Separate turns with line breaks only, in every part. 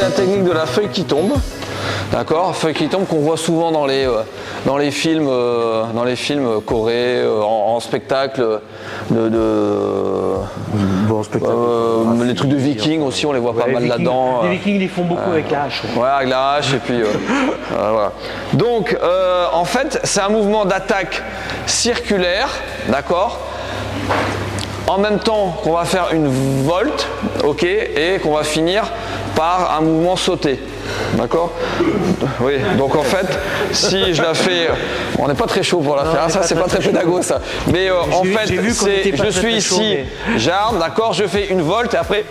c'est la technique de la feuille qui tombe. D'accord, feuille qui tombe qu'on voit souvent dans les films corés, en spectacle
Bon, spectacle.
les trucs de vikings aussi, on les voit pas mal là-dedans.
Les vikings, ils les font beaucoup avec la hache.
Ouais, avec la hache et puis voilà. Donc en fait, c'est un mouvement d'attaque circulaire, d'accord. En même temps qu'on va faire une volte, ok, et qu'on va finir par un mouvement sauté. D'accord? Oui, donc en fait, si je la fais, on n'est pas très chaud pour la faire, ça c'est pas très pédago ça. Mais en fait, je suis ici, j'arme, d'accord, je fais une volte et après,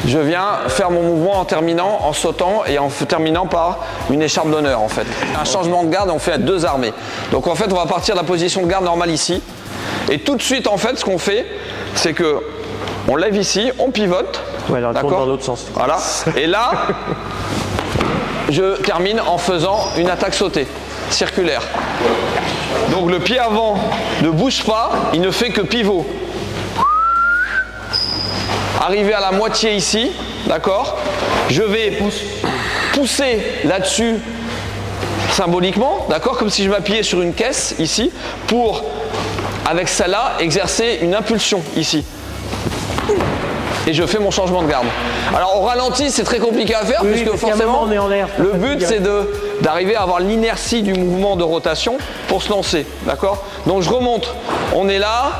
je viens faire mon mouvement en terminant, en sautant et en terminant par une écharpe d'honneur en fait. Un changement de garde, on fait à deux armées. Donc en fait, on va partir de la position de garde normale ici. Et tout de suite, en fait, ce qu'on fait, c'est que on lève ici, on pivote.
Ouais, alors tourne dans l'autre sens.
Voilà. Et là, je termine en faisant une attaque sautée, circulaire. Donc le pied avant ne bouge pas, il ne fait que pivot. Arrivé à la moitié ici, d'accord, je vais pousser là-dessus symboliquement, d'accord, comme si je m'appuyais sur une caisse ici, pour, avec celle-là, exercer une impulsion ici. Et je fais mon changement de garde. Alors au ralenti, c'est très compliqué à faire, oui, puisque forcément,
on est en l'air.
Le but, c'est d'arriver à avoir l'inertie du mouvement de rotation pour se lancer, d'accord. Donc je remonte, on est là,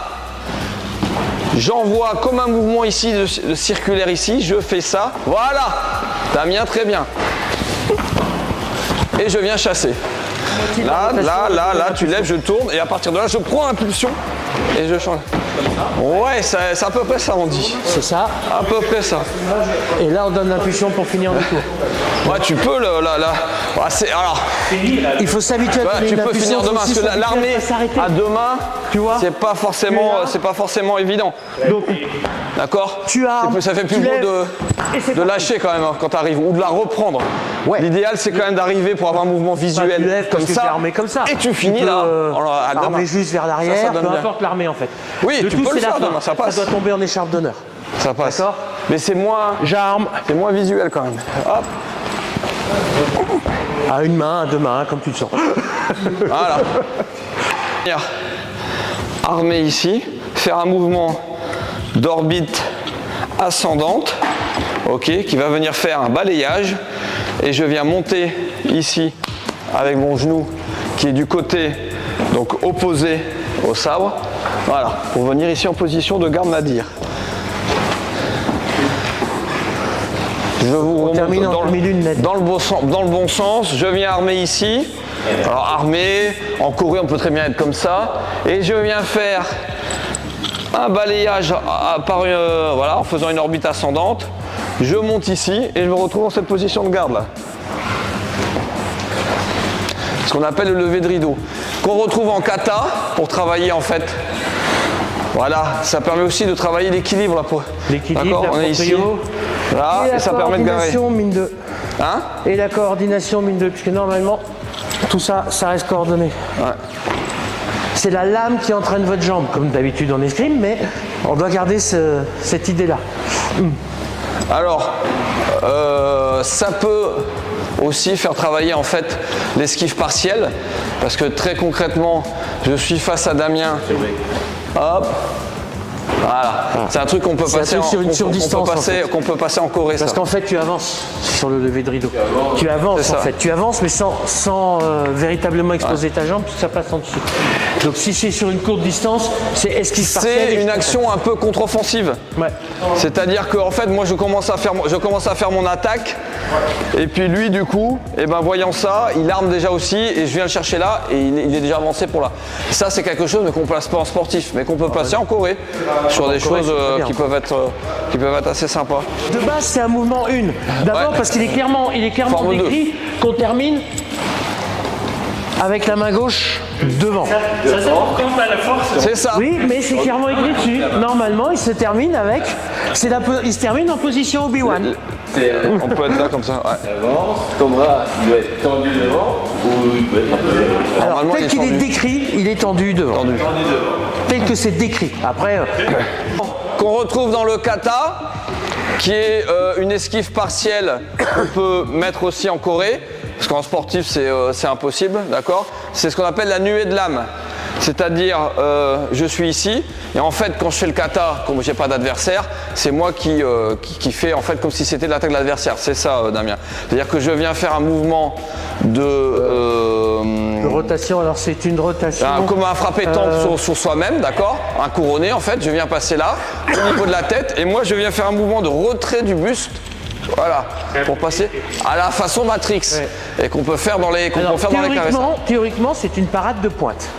j'envoie comme un mouvement ici, de circulaire ici, je fais ça, voilà, Damien, très bien. Et je viens chasser. Là, tu lèves, je tourne, et à partir de là, je prends impulsion, et je change. Ouais, c'est à peu près ça, on dit.
C'est ça.
À peu près ça.
Et là, on donne l'impulsion pour finir le tour.
Ouais, tu peux alors,
il faut s'habituer à donner
tu peux finir demain, parce que l'armée à deux mains, tu vois, c'est pas forcément évident.
Donc,
d'accord. Ça fait plus beau de lâcher quand même quand tu arrives, ou de la reprendre. Ouais. L'idéal, c'est quand même d'arriver pour avoir un mouvement visuel comme ça, et tu finis là.
Armé juste vers l'arrière, peu importe l'armée en fait.
Oui, tu peux le faire demain, ça passe.
Ça doit tomber en écharpe d'honneur.
Ça passe. D'accord. Mais c'est moins.
J'arme.
C'est moins visuel quand même. Hop.
À une main, à deux mains, comme tu le sens.
Voilà. Armé ici, faire un mouvement d'orbite ascendante, ok, qui va venir faire un balayage, et je viens monter ici avec mon genou qui est du côté donc opposé au sabre, voilà, pour venir ici en position de garde nadir. Je vous remonte dans le bon sens, je viens armer ici. Alors armé, en courrier on peut très bien être comme ça. Et je viens faire un balayage voilà, en faisant une orbite ascendante. Je monte ici et je me retrouve dans cette position de garde là. Ce qu'on appelle le lever de rideau. Qu'on retrouve en kata pour travailler en fait. Voilà, ça permet aussi de travailler l'équilibre là.
L'équilibre,
on est ici. Là, et ça permet de garer.
Et la coordination mine 2, puisque normalement tout ça, ça reste coordonné. Ouais. C'est la lame qui entraîne votre jambe, comme d'habitude en escrime, mais on doit garder cette idée-là.
Alors, ça peut aussi faire travailler en fait l'esquive partielle, parce que très concrètement, je suis face à Damien. Hop. Voilà, c'est un truc qu'on peut passer qu'on peut passer en Corée.
Parce qu'en fait, tu avances sur le lever de rideau. Tu avances en fait, tu avances, mais sans véritablement exposer ta jambe, ça passe en dessous. Donc si c'est sur une courte distance, c'est esquive partielle.
C'est une action un peu contre-offensive. Ouais. C'est-à-dire que en fait, moi, je commence à faire mon attaque, et puis lui, du coup, voyant ça, il arme déjà aussi, et je viens le chercher là, et il est déjà avancé pour là. Ça, c'est quelque chose qu'on ne place pas en sportif, mais qu'on peut placer en Corée. Sur des choses qui peuvent être assez sympas.
De base, c'est un mouvement 1. D'abord parce qu'il est clairement décrit qu'on termine avec la main gauche devant.
Ça c'est pour quand t'as la force.
C'est ça.
Oui, mais c'est clairement écrit dessus. Normalement, il se termine avec. Il se termine en position Obi-Wan.
On peut être là comme ça. Ouais.
Avance, ton bras il doit être tendu devant ou il peut être un peu.
Alors, tel qu'il est décrit, il est tendu devant. Tel que c'est décrit. Après.
Qu'on retrouve dans le kata, qui est une esquive partielle qu'on peut mettre aussi en Corée, parce qu'en sportif c'est impossible, d'accord? C'est ce qu'on appelle la nuée de lame. C'est-à-dire, je suis ici, et en fait, quand je fais le kata, comme j'ai pas d'adversaire, c'est moi qui fais en fait comme si c'était l'attaque de l'adversaire. C'est ça, Damien. C'est-à-dire que je viens faire un mouvement
de rotation. Alors c'est une rotation.
Comme un frappé temple sur soi-même, d'accord? Un couronné, en fait. Je viens passer là, au niveau de la tête, et moi je viens faire un mouvement de retrait du buste. Voilà, pour passer à la façon Matrix, et qu'on peut faire dans les carrés.
Théoriquement, c'est une parade de pointe.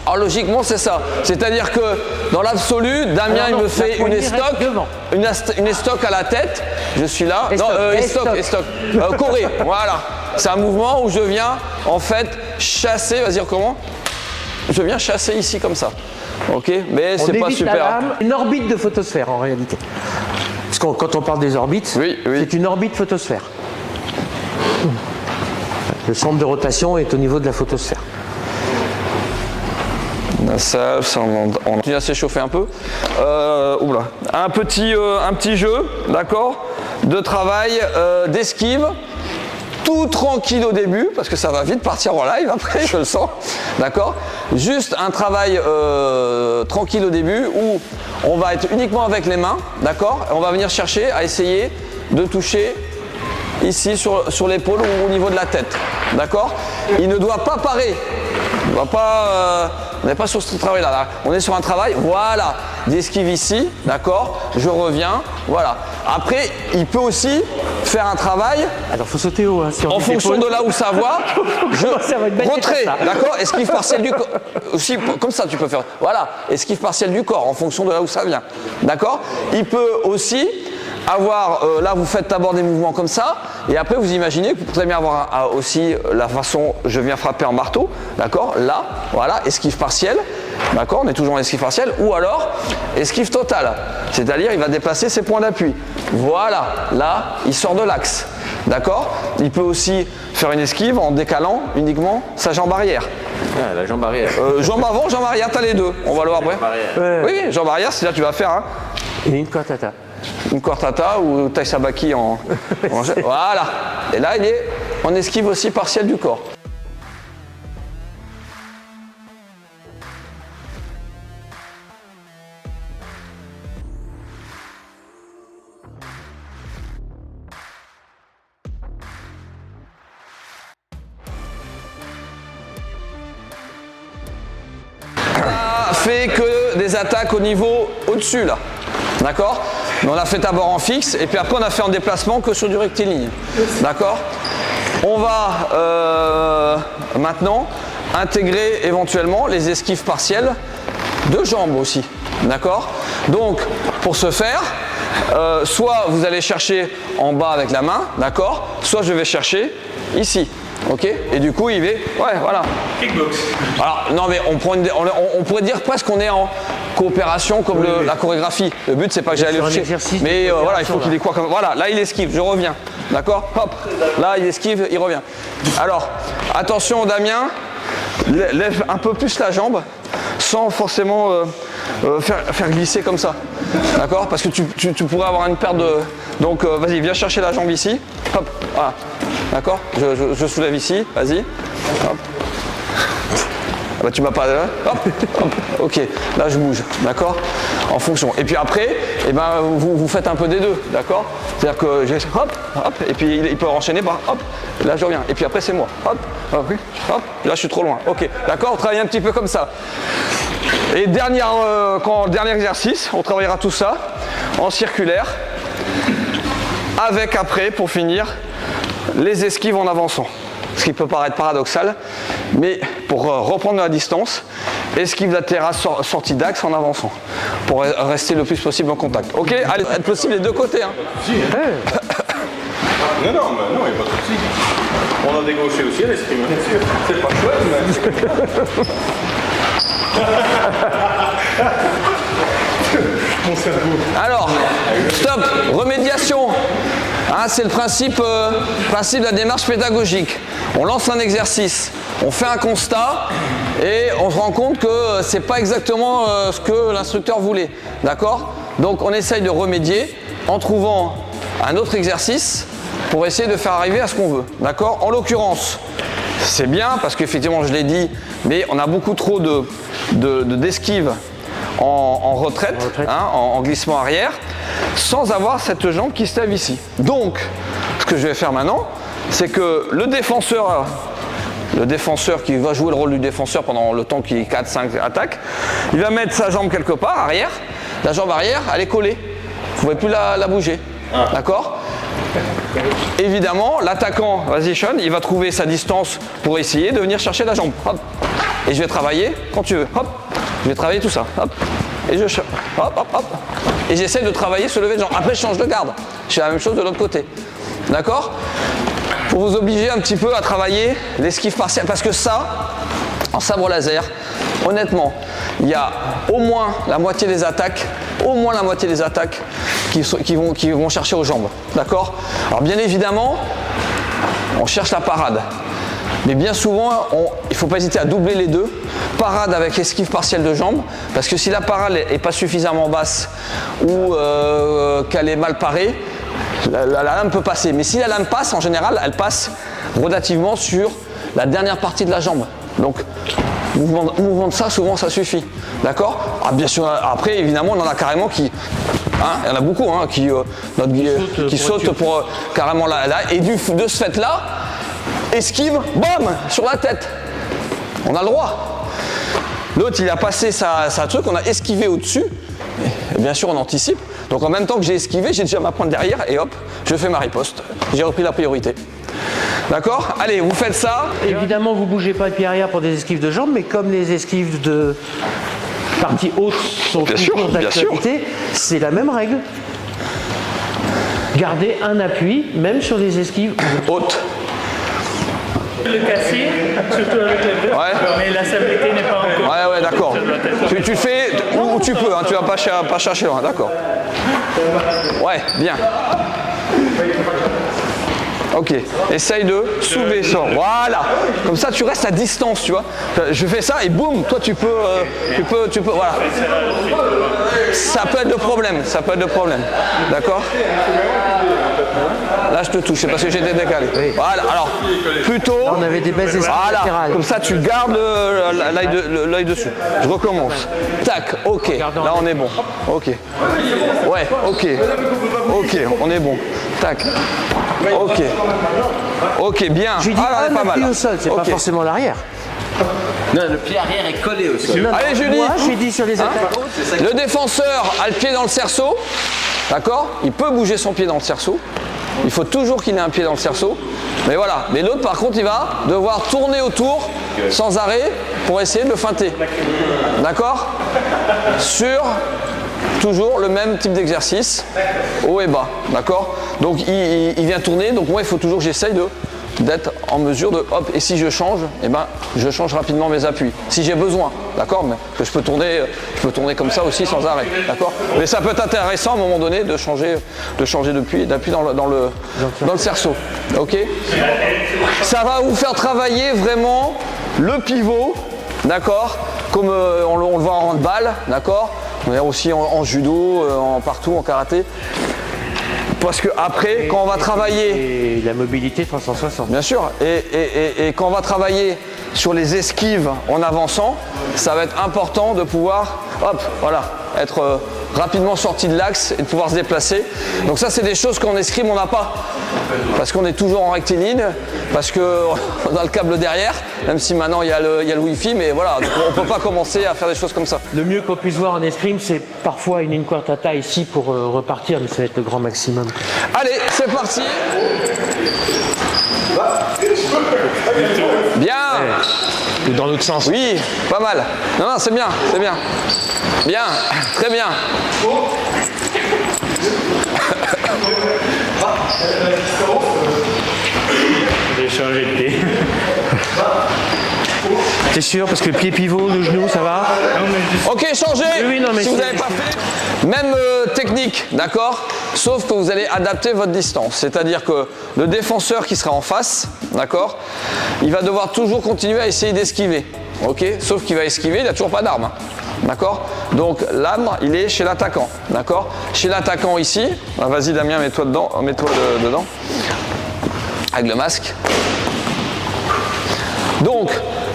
Alors logiquement, c'est ça. C'est-à-dire que dans l'absolu, Damien il me fait une estoc à la tête. Je suis là. Estoc. Corée. Voilà. C'est un mouvement où je viens en fait chasser. Vas-y, comment? Je viens chasser ici comme ça. Ok, mais c'est pas super.
Une orbite de photosphère en réalité. Parce que quand on parle des orbites, c'est une orbite photosphère. Le centre de rotation est au niveau de la photosphère.
Ça, on continue à s'échauffer un peu. Un petit jeu, d'accord, de travail, d'esquive. Tout tranquille au début, parce que ça va vite partir en live après, je le sens, d'accord? Juste un travail tranquille au début où on va être uniquement avec les mains, d'accord? Et on va venir chercher à essayer de toucher ici sur l'épaule ou au niveau de la tête, d'accord? Il ne doit pas parer, on n'est pas sur ce travail-là, là. On est sur un travail, voilà, d'esquive ici, d'accord? Je reviens, voilà. Après, il peut aussi faire un travail.
Alors, faut sauter haut, hein,
en fonction de là où ça va. Retrait, d'accord? Esquive partielle du corps. Aussi, comme ça, tu peux faire. Voilà, esquive partielle du corps, en fonction de là où ça vient, d'accord? Il peut aussi avoir, là vous faites d'abord des mouvements comme ça, et après vous imaginez que vous pouvez bien avoir aussi la façon, je viens frapper en marteau, d'accord, là, voilà, esquive partielle, d'accord, on est toujours en esquive partielle, ou alors esquive totale, c'est-à-dire il va déplacer ses points d'appui, voilà, là, il sort de l'axe, d'accord, il peut aussi faire une esquive en décalant uniquement sa jambe arrière.
Ah, la jambe arrière.
Jambe avant, jambe arrière, t'as les deux, on va le voir après. Oui, jambe arrière, c'est là tu vas faire, hein.
Et une quartata.
Une quartata ou taille sabaki en voilà. Et là, il est en esquive aussi partielle du corps. Ça fait que des attaques au niveau au-dessus là. D'accord? On a fait d'abord en fixe et puis après on a fait en déplacement que sur du rectiligne. D'accord? On va maintenant intégrer éventuellement les esquives partielles de jambes aussi. D'accord? Donc pour ce faire, soit vous allez chercher en bas avec la main, d'accord? Soit je vais chercher ici. Ok? Et du coup il va. Ouais, voilà.
Kickbox.
Alors non mais on pourrait dire presque qu'on est en coopération comme la chorégraphie. Le but c'est pas que j'aille le chercher. Mais voilà, il faut qu'il ait quoi comme. Voilà, là il esquive, je reviens. D'accord? Hop, là il esquive, il revient. Alors, attention Damien, lève un peu plus la jambe sans forcément faire glisser comme ça. D'accord? Parce que tu pourrais avoir une perte de. Donc vas-y, viens chercher la jambe ici. Hop, voilà. D'accord? Je soulève ici, vas-y. Hop. Bah, tu m'as pas. Hop, hop, ok, là je bouge, d'accord? En fonction. Et puis après, eh ben, vous faites un peu des deux, d'accord? C'est-à-dire que j'ai hop, hop, et puis il peut enchaîner par hop, et là je reviens. Et puis après c'est moi. Hop, hop, hop, là je suis trop loin. Ok, d'accord, on travaille un petit peu comme ça. Et dernier exercice, on travaillera tout ça en circulaire, avec après, pour finir, les esquives en avançant. Ce qui peut paraître paradoxal, mais pour reprendre la distance, esquive latérale sortie d'axe en avançant, pour rester le plus possible en contact. Ok? Allez, être possible des deux côtés. Hein.
Si, hein. Non, il n'y a pas de souci. On a dégauché aussi l'escrime, bien sûr. C'est pas chouette, mais. Mon cerveau.
Alors, stop, remédiation. Hein, c'est le principe de la démarche pédagogique. On lance un exercice, on fait un constat et on se rend compte que c'est pas exactement ce que l'instructeur voulait. D'accord? Donc on essaye de remédier en trouvant un autre exercice pour essayer de faire arriver à ce qu'on veut. D'accord? En l'occurrence, c'est bien parce qu'effectivement, je l'ai dit, mais on a beaucoup trop d'esquives en retraite, hein, en glissement arrière, sans avoir cette jambe qui se lève ici. Donc, ce que je vais faire maintenant, c'est que le défenseur qui va jouer le rôle du défenseur pendant le temps qu'il 4-5 attaques, il va mettre sa jambe quelque part, arrière. La jambe arrière, elle est collée. Vous ne pouvez plus la bouger. D'accord? Évidemment, l'attaquant, vas-y Sean, il va trouver sa distance pour essayer de venir chercher la jambe. Hop. Et je vais travailler quand tu veux. Hop. Je vais travailler tout ça. Hop. Et je hop, hop, hop. Et j'essaie de travailler ce lever de jambe. Après, je change de garde. Je fais la même chose de l'autre côté. D'accord? Pour vous obliger un petit peu à travailler l'esquive partielle. Parce que ça, en sabre laser, honnêtement, il y a au moins la moitié des attaques, qui vont chercher aux jambes. D'accord? Alors bien évidemment, on cherche la parade. Mais bien souvent, il ne faut pas hésiter à doubler les deux. Parade avec esquive partielle de jambes. Parce que si la parade n'est pas suffisamment basse ou qu'elle est mal parée, la lame peut passer. Mais si la lame passe, en général, elle passe relativement sur la dernière partie de la jambe. Donc, mouvement de ça, souvent, ça suffit. D'accord? Bien sûr, après, évidemment, on en a carrément qui... Hein, il y en a beaucoup hein, qui sautent pour carrément là. Et de ce fait-là, esquive, bam, sur la tête. On a le droit. L'autre, il a passé sa truc, on a esquivé au-dessus. Et bien sûr, on anticipe. Donc en même temps que j'ai esquivé, j'ai déjà ma pointe derrière et hop, je fais ma riposte. J'ai repris la priorité. D'accord? Allez, vous faites ça.
Évidemment, vous ne bougez pas le pied arrière pour des esquives de jambes, mais comme les esquives de partie haute sont toujours d'actualité, c'est la même règle. Gardez un appui, même sur les esquives
hautes.
Le casser, surtout avec le bœuf, mais la stabilité n'est pas encore.
Ouais, d'accord. Tu fais où tu peux, hein, tu vas pas chercher loin, d'accord. Ouais, bien. Ok, essaye de soulever ça. Voilà. Comme ça, tu restes à distance, tu vois. Je fais ça et boum, toi tu peux, voilà. Ça peut être le problème, D'accord. Là, je te touche, c'est parce que j'étais décalé. Oui. Voilà. Alors, plutôt.
Là, on avait des baisses latérales.
Comme ça, tu gardes l'œil dessus. Je recommence. Tac. Ok. Là, on est bon. Ok. Ouais. Ok. Ok. On est bon. Tac. Ok. Ok, bien.
Je dis
on est pas mal.
Au sol, c'est pas forcément l'arrière.
Non, le pied arrière est collé au sol.
Allez, Julie.
Moi, j'ai dit sur les attaques.
Le défenseur a le pied dans le cerceau. D'accord? Il peut bouger son pied dans le cerceau. Il faut toujours qu'il ait un pied dans le cerceau. Mais voilà. Mais l'autre, par contre, il va devoir tourner autour sans arrêt pour essayer de le feinter. D'accord? Sur toujours le même type d'exercice, haut et bas. D'accord? Donc il vient tourner. Donc moi, il faut toujours que j'essaye d'être en mesure de hop, et si je change, eh ben, je change rapidement mes appuis si j'ai besoin, d'accord, mais que je peux tourner comme ça aussi sans arrêt, d'accord, mais ça peut être intéressant à un moment donné de changer d'appui dans le cerceau, ok. Ça va vous faire travailler vraiment le pivot, d'accord, comme on le voit en handball, d'accord, on est aussi en judo, partout en karaté. Parce que après, quand on va travailler...
Et la mobilité 360.
Bien sûr. Et quand on va travailler sur les esquives en avançant, ça va être important de pouvoir, hop, voilà, être rapidement sorti de l'axe et de pouvoir se déplacer. Donc ça, c'est des choses qu'en escrime, on n'a pas. Parce qu'on est toujours en rectiligne, parce qu'on a le câble derrière, même si maintenant il y a le Wi-Fi, mais voilà, on ne peut pas commencer à faire des choses comme ça.
Le mieux qu'on puisse voir en escrime, c'est parfois une inquartata ici pour repartir, mais ça va être le grand maximum.
Allez, c'est parti. Bien.
Ou dans l'autre sens.
Oui, pas mal. Non, c'est bien, c'est bien. Bien, très bien.
J'ai changé de pied.
T'es sûr? Parce que le pied pivot, le genou, ça va?
Ok, changez.
Oui, non, mais
si vous
c'est-
n'avez pas fait. Même technique, d'accord? Sauf que vous allez adapter votre distance. C'est-à-dire que le défenseur qui sera en face, d'accord, il va devoir toujours continuer à essayer d'esquiver. Ok? Sauf qu'il va esquiver, il n'a toujours pas d'arme. D'accord? Donc l'arme, il est chez l'attaquant. D'accord? Chez l'attaquant ici, ah, vas-y Damien, mets-toi dedans, dedans. Avec le masque. Donc,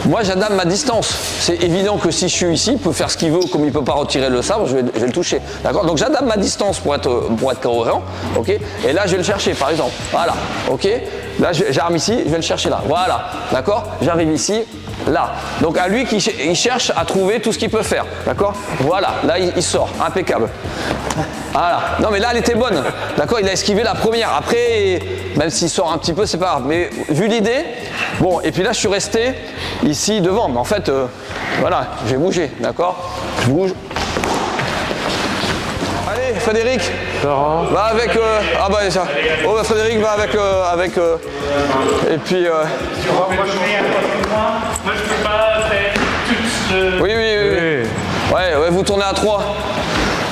moi j'adapte ma distance. C'est évident que si je suis ici, il peut faire ce qu'il veut, comme il ne peut pas retirer le sabre, je vais le toucher. D'accord? Donc j'adapte ma distance pour être cohérent. Ok? Et là je vais le chercher par exemple. Voilà. Ok? Là j'arme ici, je vais le chercher là. Voilà. D'accord? J'arrive ici, là. Donc à lui il cherche à trouver tout ce qu'il peut faire. D'accord? Voilà. Là il sort. Impeccable. Voilà. Non mais là elle était bonne. D'accord? Il a esquivé la première. Après, même s'il sort un petit peu, c'est pas grave. Mais vu l'idée, bon, et puis là je suis resté ici devant. Mais en fait, voilà, j'ai bougé. D'accord? Je bouge. Allez, Frédéric,
Laurent.
va avec. Ah bah ça. Oh bah Frédéric va avec. Et puis.
Moi, je peux pas faire tout le...
Oui. Ouais, vous tournez à 3.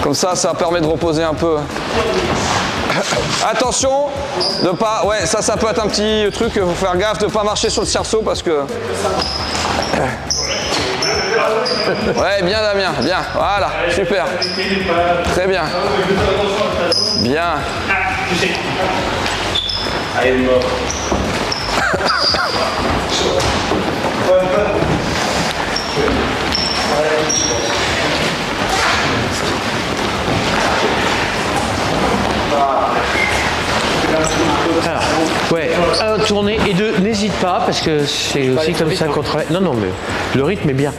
Comme ça permet de reposer un peu. Attention de pas. Ouais, ça peut être un petit truc. Faut faire gaffe de pas marcher sur le cerceau parce que. Ouais, bien Damien, bien. Voilà, super. Très bien. Bien.
Alors, ouais, tourner et deux, n'hésite pas parce que c'est aussi comme ça qu'on travaille. Non, mais le rythme est bien.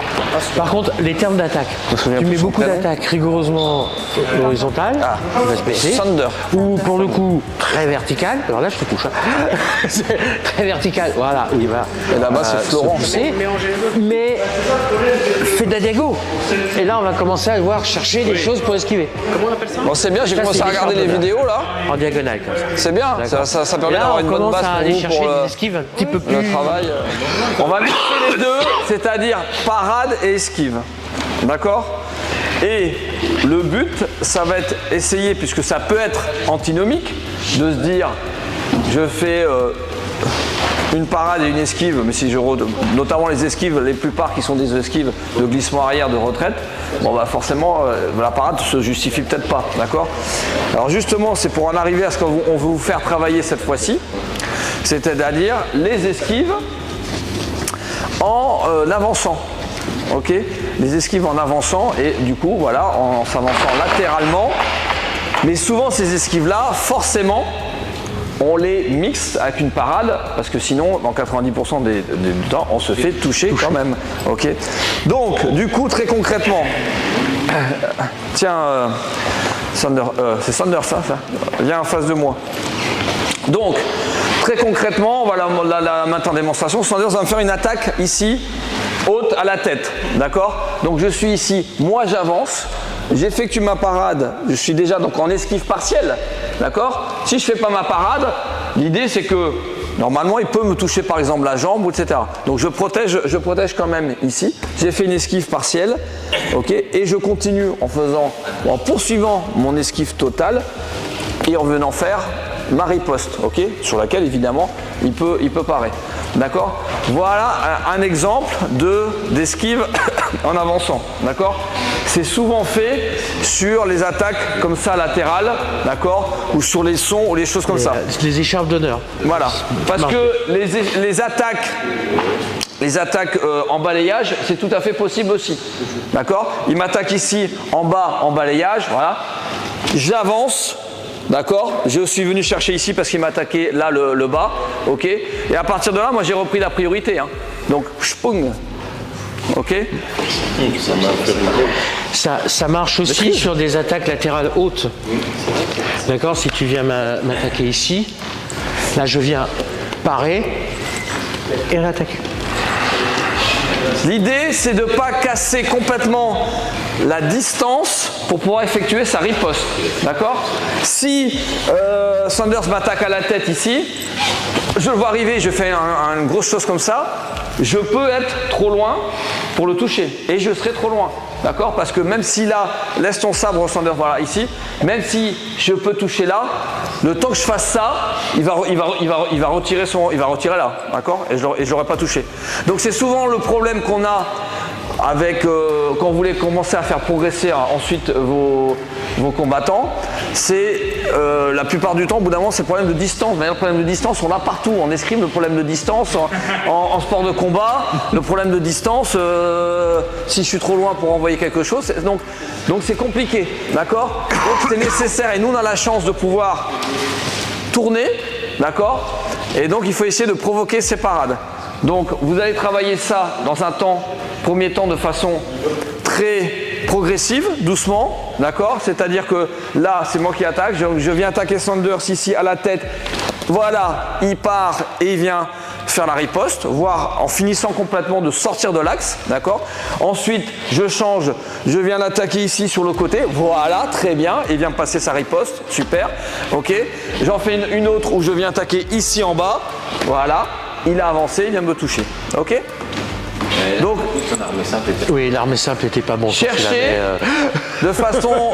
Par contre, les termes d'attaque, tu mets beaucoup d'attaques rigoureusement horizontales, il va se baisser,
Thunder.
ou pour le coup très vertical. Alors là, je te touche. C'est très vertical, voilà, il va.
Et là-bas, c'est Florent.
Mais fais de la diago. Et là, on va commencer à devoir chercher des choses pour esquiver.
Bon, c'est bien, j'ai
Ça,
commencé
c'est
à regarder les
l'histoire de
vidéos là.
En diagonale comme ça.
C'est bien, ça permet
Et là,
d'avoir
on
une bonne
commence
base
à
pour
aller
vous,
chercher
pour
des esquives un petit peu plus.
le travail. On va mixer les deux, c'est-à-dire parade et esquive. D'accord? Et le but, ça va être essayer, puisque ça peut être antinomique, de se dire je fais une parade et une esquive, mais si notamment les esquives, les plupart qui sont des esquives de glissement arrière, de retraite, bon bah forcément la parade se justifie peut-être pas, d'accord? Alors justement, c'est pour en arriver à ce qu'on veut vous faire travailler cette fois-ci, c'est-à-dire les esquives en avançant, ok? Les esquives en avançant et du coup voilà, en s'avançant latéralement, mais souvent ces esquives-là, forcément, on les mixe avec une parade parce que sinon, dans 90% du temps, on se fait toucher quand même. Ok. Donc, du coup, très concrètement, tiens, Sander, c'est Sander ça. Viens en face de moi. Donc, très concrètement, on va la mettre en démonstration. Sander va me faire une attaque ici, haute à la tête. D'accord? Donc, je suis ici, moi j'avance. J'effectue ma parade, je suis déjà donc en esquive partielle, d'accord? Si je ne fais pas ma parade, l'idée c'est que normalement il peut me toucher par exemple la jambe, etc. Donc je protège quand même ici. J'ai fait une esquive partielle, ok? Et je continue en poursuivant mon esquive totale et en venant faire ma riposte, ok? Sur laquelle évidemment il peut parer. D'accord? Voilà un exemple d'esquive en avançant, d'accord? C'est souvent fait sur les attaques comme ça latérales, d'accord? Ou sur les sons ou les choses comme ça.
Les écharpes d'honneur.
Voilà. Parce que les attaques en balayage, c'est tout à fait possible aussi. D'accord? Il m'attaque ici en bas en balayage, voilà. J'avance. D'accord? Je suis venu chercher ici parce qu'il m'a attaqué là le bas, ok? Et à partir de là, moi j'ai repris la priorité, hein. Donc, shpoung, ok?
Ça marche aussi sur des attaques latérales hautes. D'accord? Si tu viens m'attaquer ici, là je viens parer et l'attaquer.
L'idée, c'est de ne pas casser complètement la distance pour pouvoir effectuer sa riposte. D'accord? Si Sanders m'attaque à la tête ici, je le vois arriver, je fais une grosse chose comme ça, je peux être trop loin pour le toucher et je serai trop loin. D'accord? Parce que même si là, laisse ton sabre au Sanders, voilà, ici, même si je peux toucher là, le temps que je fasse ça, il va retirer là, d'accord? Et je l'aurai pas touché. Donc c'est souvent le problème qu'on a avec quand vous voulez commencer à faire progresser ensuite vos combattants, c'est la plupart du temps, au bout d'un moment, c'est le problème de distance. D'ailleurs, le problème de distance, on l'a partout. En escrime, le problème de distance, en sport de combat, le problème de distance, si je suis trop loin pour envoyer quelque chose. Donc c'est compliqué, d'accord? Donc c'est nécessaire, et nous on a la chance de pouvoir tourner, d'accord? Et donc il faut essayer de provoquer ces parades. Donc vous allez travailler ça dans un premier temps de façon très progressive, doucement, d'accord? C'est-à-dire que là, c'est moi qui attaque, je viens attaquer Sanders ici à la tête, voilà, il part et il vient faire la riposte, voire en finissant complètement de sortir de l'axe, d'accord? Ensuite, je change, je viens l'attaquer ici sur le côté, voilà, très bien, il vient passer sa riposte, super, ok? J'en fais une autre où je viens attaquer ici en bas, voilà, il a avancé, il vient me toucher, ok? Donc,
oui, l'armée simple n'était pas bon.
Cherchez de façon.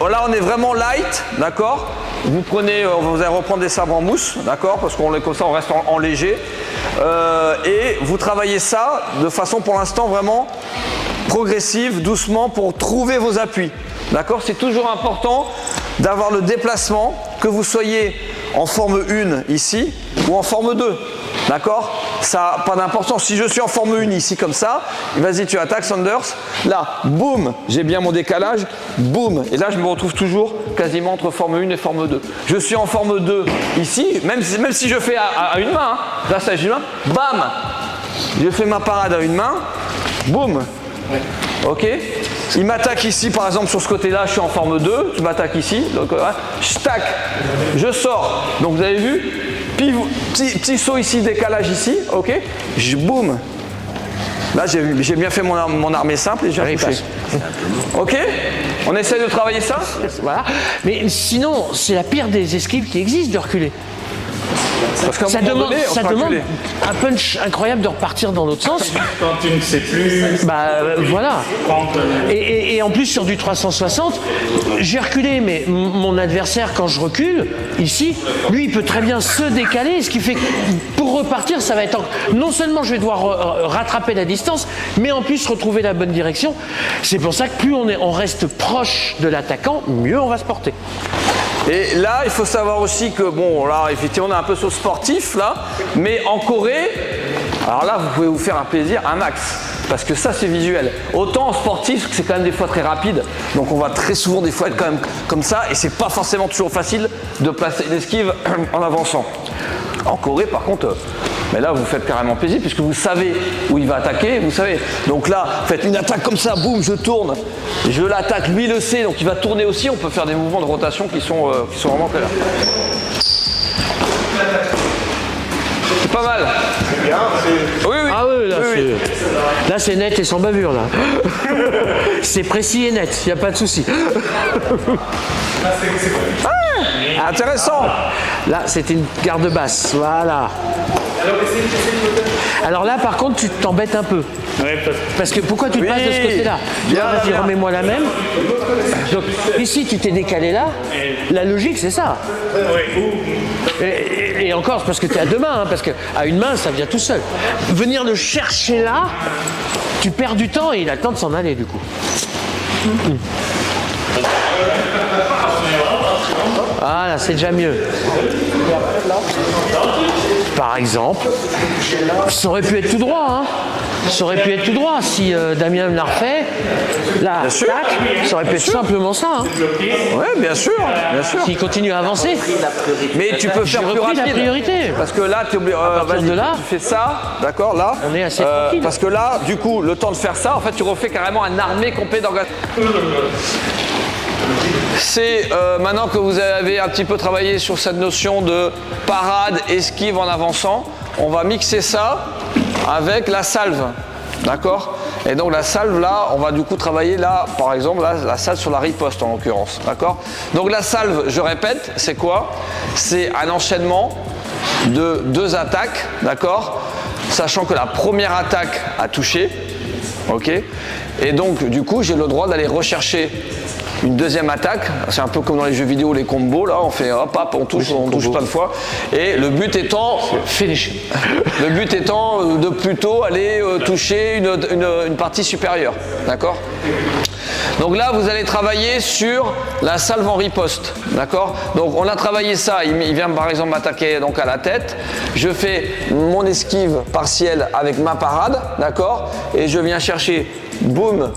Là, on est vraiment light, d'accord? Vous prenez, vous allez reprendre des sabres en mousse, d'accord? Parce qu'on est comme ça, on reste en léger. Et vous travaillez ça de façon, pour l'instant, vraiment progressive, doucement, pour trouver vos appuis, d'accord? C'est toujours important d'avoir le déplacement, que vous soyez en forme 1 ici ou en forme 2. D'accord? Ça n'a pas d'importance. Si je suis en forme 1 ici comme ça, vas-y, tu attaques Sanders. Là, boum, j'ai bien mon décalage. Boum. Et là, je me retrouve toujours quasiment entre forme 1 et forme 2. Je suis en forme 2 ici, même si je fais à une main, grâce à une main, bam, je fais ma parade à une main. Boum. Ok? Il m'attaque ici, par exemple, sur ce côté-là, je suis en forme 2. Tu m'attaques ici. Donc, je stack. Je sors. Donc, vous avez vu? Petit saut ici, décalage ici, ok, boum. Là, j'ai bien fait mon armée simple et j'ai repoussé. Ok, on essaie de travailler ça.
Voilà. Mais sinon, c'est la pire des esquives qui existent de reculer.
Parce qu'à un
ça
moment
demande,
donné,
ça demande un punch incroyable de repartir dans l'autre sens.
Quand tu ne sais plus.
Voilà. Et en plus sur du 360, j'ai reculé, mais mon adversaire, quand je recule, ici, lui, il peut très bien se décaler, ce qui fait que pour repartir, ça va être. Non seulement je vais devoir rattraper la distance, mais en plus retrouver la bonne direction. C'est pour ça que plus on reste proche de l'attaquant, mieux on va se porter.
Et là, il faut savoir aussi que, bon, là, effectivement, on est un peu sur sportif, là, mais en Corée, alors là, vous pouvez vous faire un plaisir, un max, parce que ça, c'est visuel. Autant en sportif, c'est quand même des fois très rapide, donc on va très souvent, des fois, être quand même comme ça, et c'est pas forcément toujours facile de placer l'esquive en avançant. En Corée, par contre, mais là, vous faites carrément plaisir, puisque vous savez où il va attaquer, vous savez. Donc là, faites une attaque comme ça, boum, je tourne, je l'attaque, lui le sait, donc il va tourner aussi. On peut faire des mouvements de rotation qui sont vraiment clairs. C'est pas mal.
C'est bien, c'est...
Oui, oui.
Ah oui, là,
oui.
Là c'est net et sans bavure, là. C'est précis et net, il n'y a pas de souci.
Ah, intéressant.
Là, c'était une garde basse, voilà. Alors là, par contre, tu t'embêtes un peu.
Ouais,
Parce que pourquoi tu passes de ce côté-là? Vas-y, remets-moi la même. Donc, ici, tu t'es décalé là. La logique, c'est ça. Et encore, c'est parce que tu es à deux mains, hein, parce qu'à une main, ça vient tout seul. Venir le chercher là, tu perds du temps et il a le temps de s'en aller, du coup. Voilà, c'est déjà mieux. Par exemple, ça aurait pu être tout droit, hein. Ça aurait pu être tout droit si Damien me l'a refait. Là,
Bien sûr.
tac, ça aurait pu être simplement ça. Hein.
Oui, bien sûr, bien sûr.
S'il continue à avancer.
Mais tu peux faire
J'ai
plus
repris
rapide.
la priorité.
Parce que là, tu es obligé.
partir de là,
tu fais ça, d'accord, là.
on est assez tranquille.
Parce que là, du coup, le temps de faire ça, en fait, tu refais carrément un armée complet d'organisation. C'est maintenant que vous avez un petit peu travaillé sur cette notion de parade, esquive en avançant, on va mixer ça avec la salve, d'accord? Et donc la salve là, on va du coup travailler là, par exemple, là, la salve sur la riposte en l'occurrence, d'accord? Donc la salve, je répète, c'est quoi? C'est un enchaînement de 2 attaques, d'accord, sachant que la première attaque a touché, ok, et donc du coup j'ai le droit d'aller rechercher une deuxième attaque. C'est un peu comme dans les jeux vidéo, les combos, là on fait hop hop, on touche plein de fois, et le but étant
Finish.
le but étant de plutôt aller toucher une partie supérieure, d'accord. Donc là, vous allez travailler sur la salve en riposte, d'accord. Donc on a travaillé ça, il vient par exemple m'attaquer donc à la tête, je fais mon esquive partielle avec ma parade, d'accord, et je viens chercher, boum,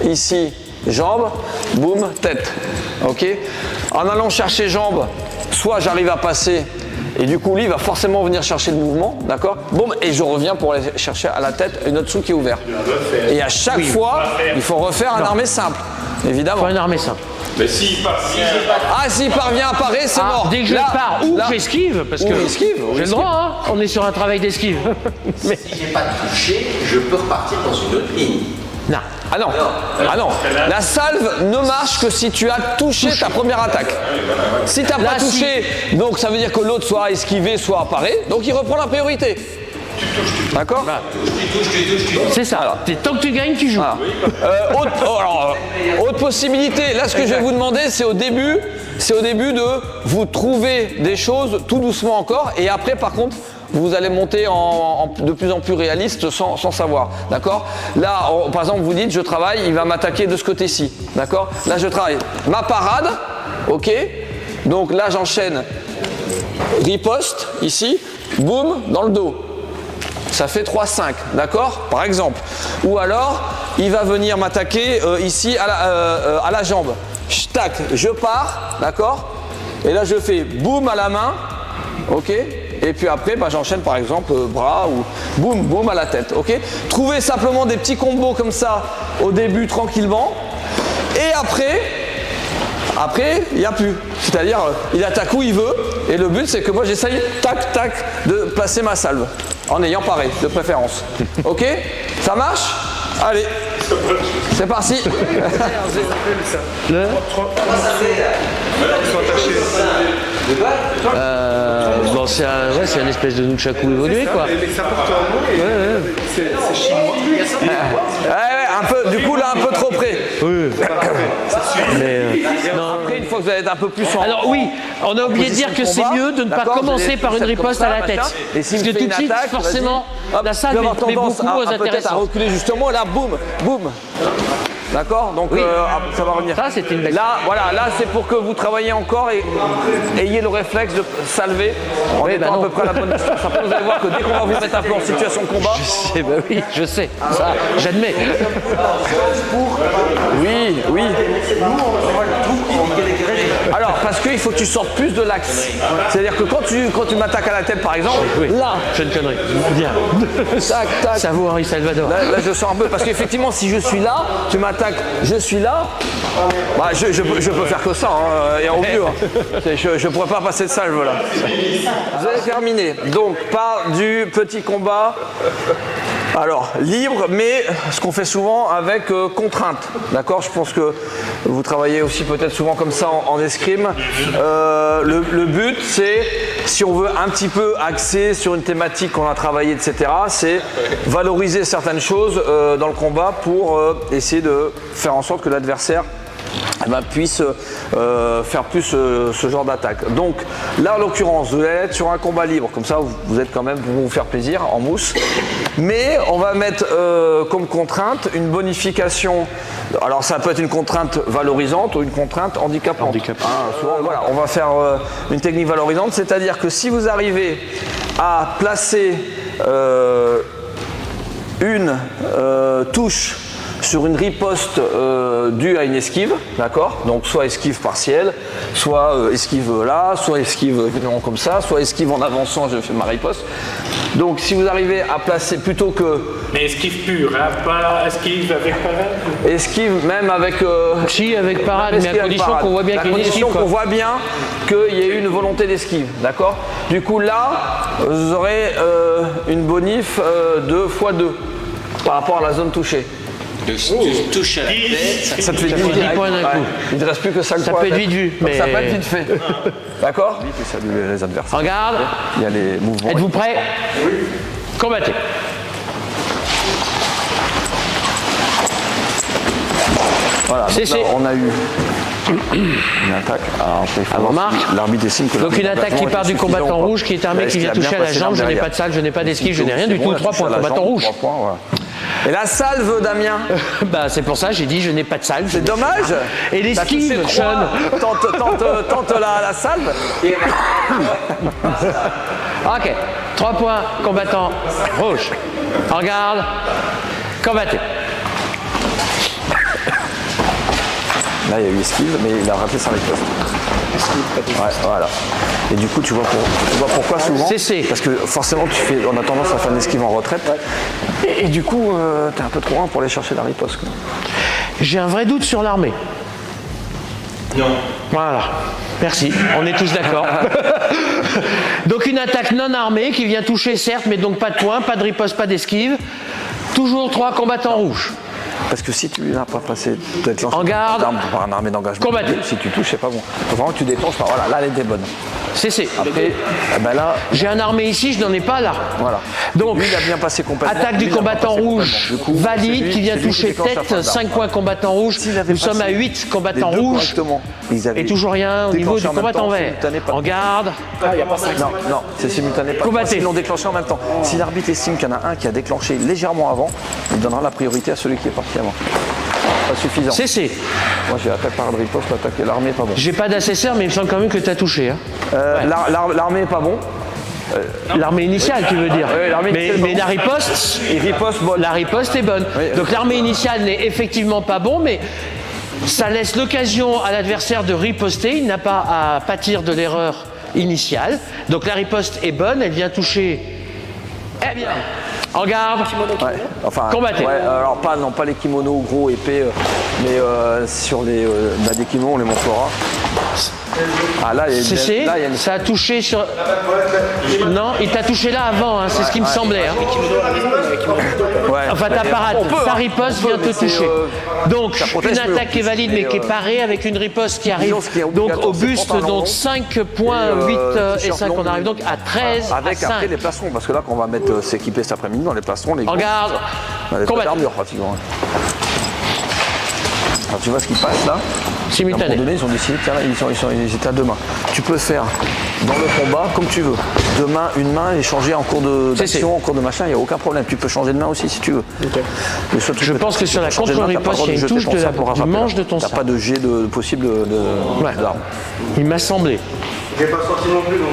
ici, jambe, boum, tête, ok. En allant chercher jambe, soit j'arrive à passer, et du coup lui il va forcément venir chercher le mouvement, d'accord, boum, et je reviens pour aller chercher à la tête une autre sou qui est ouverte. Et à chaque fois, il faut refaire un armée simple, évidemment.
Pas une armée simple.
Mais s'il parvient.
Ah, s'il parvient à parer, c'est mort.
Dès que je pars, ou j'esquive, parce que
esquive,
j'ai le droit, hein, on est sur un travail d'esquive.
Si j'ai pas touché, je peux repartir dans une autre ligne.
Non.
Ah non, ah non. La salve ne marche que si tu as touché ta première attaque. Si tu n'as pas touché, donc ça veut dire que l'autre soit esquivé, soit paré, donc il reprend la priorité. D'accord.
C'est ça. Alors, tant que tu gagnes, tu joues.
Autre possibilité, là ce que je vais vous demander, c'est au début de vous trouver des choses tout doucement encore, et après par contre, vous allez monter de plus en plus réaliste sans savoir, d'accord. Là, par exemple, vous dites, je travaille, il va m'attaquer de ce côté-ci, d'accord. Là, je travaille ma parade, ok. Donc là, j'enchaîne riposte, ici, boum, dans le dos. Ça fait 3-5, d'accord, par exemple. Ou alors, il va venir m'attaquer ici à la jambe. Tac, je pars, d'accord. Et là, je fais boum à la main, ok. Et puis après, j'enchaîne par exemple bras ou boum, boum à la tête, ok. Trouvez simplement des petits combos comme ça au début tranquillement. Et après, il n'y a plus. C'est-à-dire, il attaque où il veut. Et le but, c'est que moi, j'essaye, tac, tac, de placer ma salve. En ayant paré, de préférence. Ok? Ça marche? Allez, c'est parti.
Bon, c'est une espèce de nunchaku évolué, quoi.
Mais ça porte un nom et c'est chinois.
Ouais, un peu, du coup là un peu trop près.
Oui. Mais
Après, une fois que vous allez être un peu plus en.
alors oui, on a oublié de dire que c'est mieux de ne pas commencer par une riposte à la tête.
Et si
Parce que tout de suite, forcément, la salle met beaucoup moins
peut-être à
intéressant.
reculer justement, là, boum, boum. D'accord. Donc ça va revenir.
Ça, c'était une belle.
Là, voilà, là c'est pour que vous travaillez encore et ayez le réflexe de salver en étant à peu près à la bonne distance. Après, vous allez voir que dès qu'on va vous mettre un peu en situation de combat.
Oui, je sais. Ça, j'admets.
Oui, oui. Alors, parce qu'il faut que tu sortes plus de l'axe. C'est-à-dire que quand tu m'attaques à la tête, par exemple, là,
je ne connerie. Bien.
tac, tac.
Ça vaut Henri Salvador.
Là, je sens un peu, parce qu'effectivement, si je suis là, tu m'attaques, je suis là, je peux faire que ça, hein, et au mieux. Hein. Je ne pourrais pas passer de salve là. Vous avez terminé. Donc, par du petit combat. Alors, libre, mais ce qu'on fait souvent avec contrainte. D'accord. Je pense que vous travaillez aussi peut-être souvent comme ça en escrime. Le but, c'est, si on veut un petit peu axer sur une thématique qu'on a travaillée, etc., c'est valoriser certaines choses dans le combat pour essayer de faire en sorte que l'adversaire puisse faire plus ce genre d'attaque. Donc là en l'occurrence vous allez être sur un combat libre, comme ça vous êtes quand même pour vous faire plaisir en mousse, mais on va mettre comme contrainte une bonification. Alors ça peut être une contrainte valorisante ou une contrainte handicapante. Souvent, voilà, on va faire une technique valorisante, c'est-à-dire que si vous arrivez à placer une touche sur une riposte due à une esquive, d'accord, donc soit esquive partielle, soit esquive là, soit esquive comme ça, soit esquive en avançant, je fais ma riposte. Donc si vous arrivez à placer plutôt que...
Mais esquive pure, hein, pas esquive avec parade.
Esquive même avec...
Si, avec parade, mais à condition qu'on voit bien qu'il y a une esquive.
qu'on voit bien qu'il y ait une volonté d'esquive, d'accord. Du coup là, vous aurez une bonif de x2 par rapport à la zone touchée.
Tu touches à la tête.
Ça te fait 10
points d'un coup.
Il ne reste plus que 5
Ça
points.
peut être vite vu,
Donc
mais-
ça peut être vite fait. D'accord? Vite et saluer les adversaires.
Regarde.
Il y a les mouvements.
Êtes-vous prêts? Oui. Combattez.
Voilà, donc
C'est-
là, on a eu une attaque. Alors, après, il faut
Avant
voir si
marque.
l'arbitre estime que
Donc
l'arbitre
une attaque qui
d'engagement
part
est
du
suffisant
combattant
ou pas.
rouge qui est armé,
Est-ce
qui
qu'il
vient
a bien
toucher à la
passé
jambe, je n'ai
derrière.
pas de salle, je n'ai pas d'esquive, je n'ai rien
C'est
du
bon,
tout.
il a
3
touché
points,
à la
combattant
jambe,
rouge.
3 points, voilà. Et la salve, Damien,
Bah c'est pour ça, j'ai dit je n'ai pas de salle.
c'est dommage.
Et
T'as touché
l'esquive,
3, tente la salve. Et
Ok, 3 points, combattant rouge. Regarde, combattez.
là, il y a eu esquive, mais il a raté sa riposte. Ouais, voilà. Et du coup, tu vois pourquoi souvent.
Cessez.
Parce que forcément, on a tendance à faire une esquive en retraite. Et du coup, t'es un peu trop loin pour aller chercher la riposte, quoi.
J'ai un vrai doute sur l'armée.
Non.
Voilà, merci, on est tous d'accord. Donc une attaque non armée qui vient toucher certes, mais donc pas de points, pas de riposte, pas d'esquive. Toujours 3 combattants rouges.
Parce que si tu n'as pas passé peut-être
En garde.
par un armée d'engagement,
Combattez.
si tu touches, c'est pas bon. Faut vraiment que tu déclenches par. Voilà, là, elle était bonne.
Cessez.
Après, eh ben là,
J'ai un armée ici, je n'en ai pas là.
voilà.
Donc,
Lui, il a bien passé complètement.
attaque
Lui,
du
il a pas
combattant
passé
rouge
complètement. Du coup, c'est
valide
lui-
qui vient
c'est lui
toucher
déclenche la
tête,
phase
5
d'arme.
points combattant rouge.
S'il avait
Nous sommes à
passé
8 combattants
les deux
rouges.
correctement, ils avaient
Et toujours rien au niveau
déclenché
du
en même
combattant
temps,
vert.
simultané, pas de-
En garde.
Non, c'est simultané. Pas
Combattez.
Ils l'ont déclenché en même temps. Si l'arbitre estime qu'il y en a un qui a déclenché légèrement avant, il donnera la priorité à celui qui est parti avant. Pas suffisant.
Cessez.
Moi, j'ai attaque par riposte, l'attaque et l'armée pas bon.
J'ai pas d'assesseur, mais il me semble quand même que tu as touché. Hein.
L'armée est pas bon.
L'armée initiale, tu veux dire.
Oui, l'armée
mais
initiale,
mais
bon.
la riposte,
Et riposte bonne.
la riposte est bonne.
Oui.
Donc l'armée initiale n'est effectivement pas bon, mais ça laisse l'occasion à l'adversaire de riposter. Il n'a pas à pâtir de l'erreur initiale. Donc la riposte est bonne, elle vient toucher. Eh bien, en garde.
Ouais. Enfin,
Combattez.
ouais, alors pas les kimonos gros, épais, mais sur les des kimonos, on les montrera. Ah là,
Cessez.
là, il y a une...
Ça a touché sur. Non, il t'a touché là avant, hein, c'est ce qui me semblait. Hein.
Ouais.
Enfin, ta parade,
On peut,
sa
hein.
riposte
On peut,
vient te
mais c'est,
toucher. Donc,
ça protège
une
mieux,
attaque
en
qui est
plus.
valide, mais
Et,
qui est parée avec une riposte qui arrive.
disons, ce qui est
Donc,
obligatoire,
au
c'est
buste,
pantalon
donc
long.
5 points, 8 et
t-shirt
5. On
long,
arrive donc à 13
avec
à
après
5.
les placerons, parce que là, quand on va mettre s'équiper cet après-midi dans les placerons, les
En garde.
pas d'armure pratiquement. Alors, tu vois ce qui passe là? À un
Simultané.
moment donné, ils ont décidé, tiens là, ils étaient à deux mains. Tu peux faire dans le combat comme tu veux. Deux mains, une main et changer en cours d'action, en cours de machin, il n'y a aucun problème. Tu peux changer de main aussi si tu veux. Mais soit tu
Je
peux-
pense que sur la
tu peux changer de main, t'as pas le
contre-riposte,
droit
il y a une
jeter
touche
ton
de
sabre pour
du
rattraper
manche
là.
de ton
T'as
sabre.
pas de jet possible
Ouais.
d'arme.
Il m'a semblé.
J'ai pas sorti non plus, donc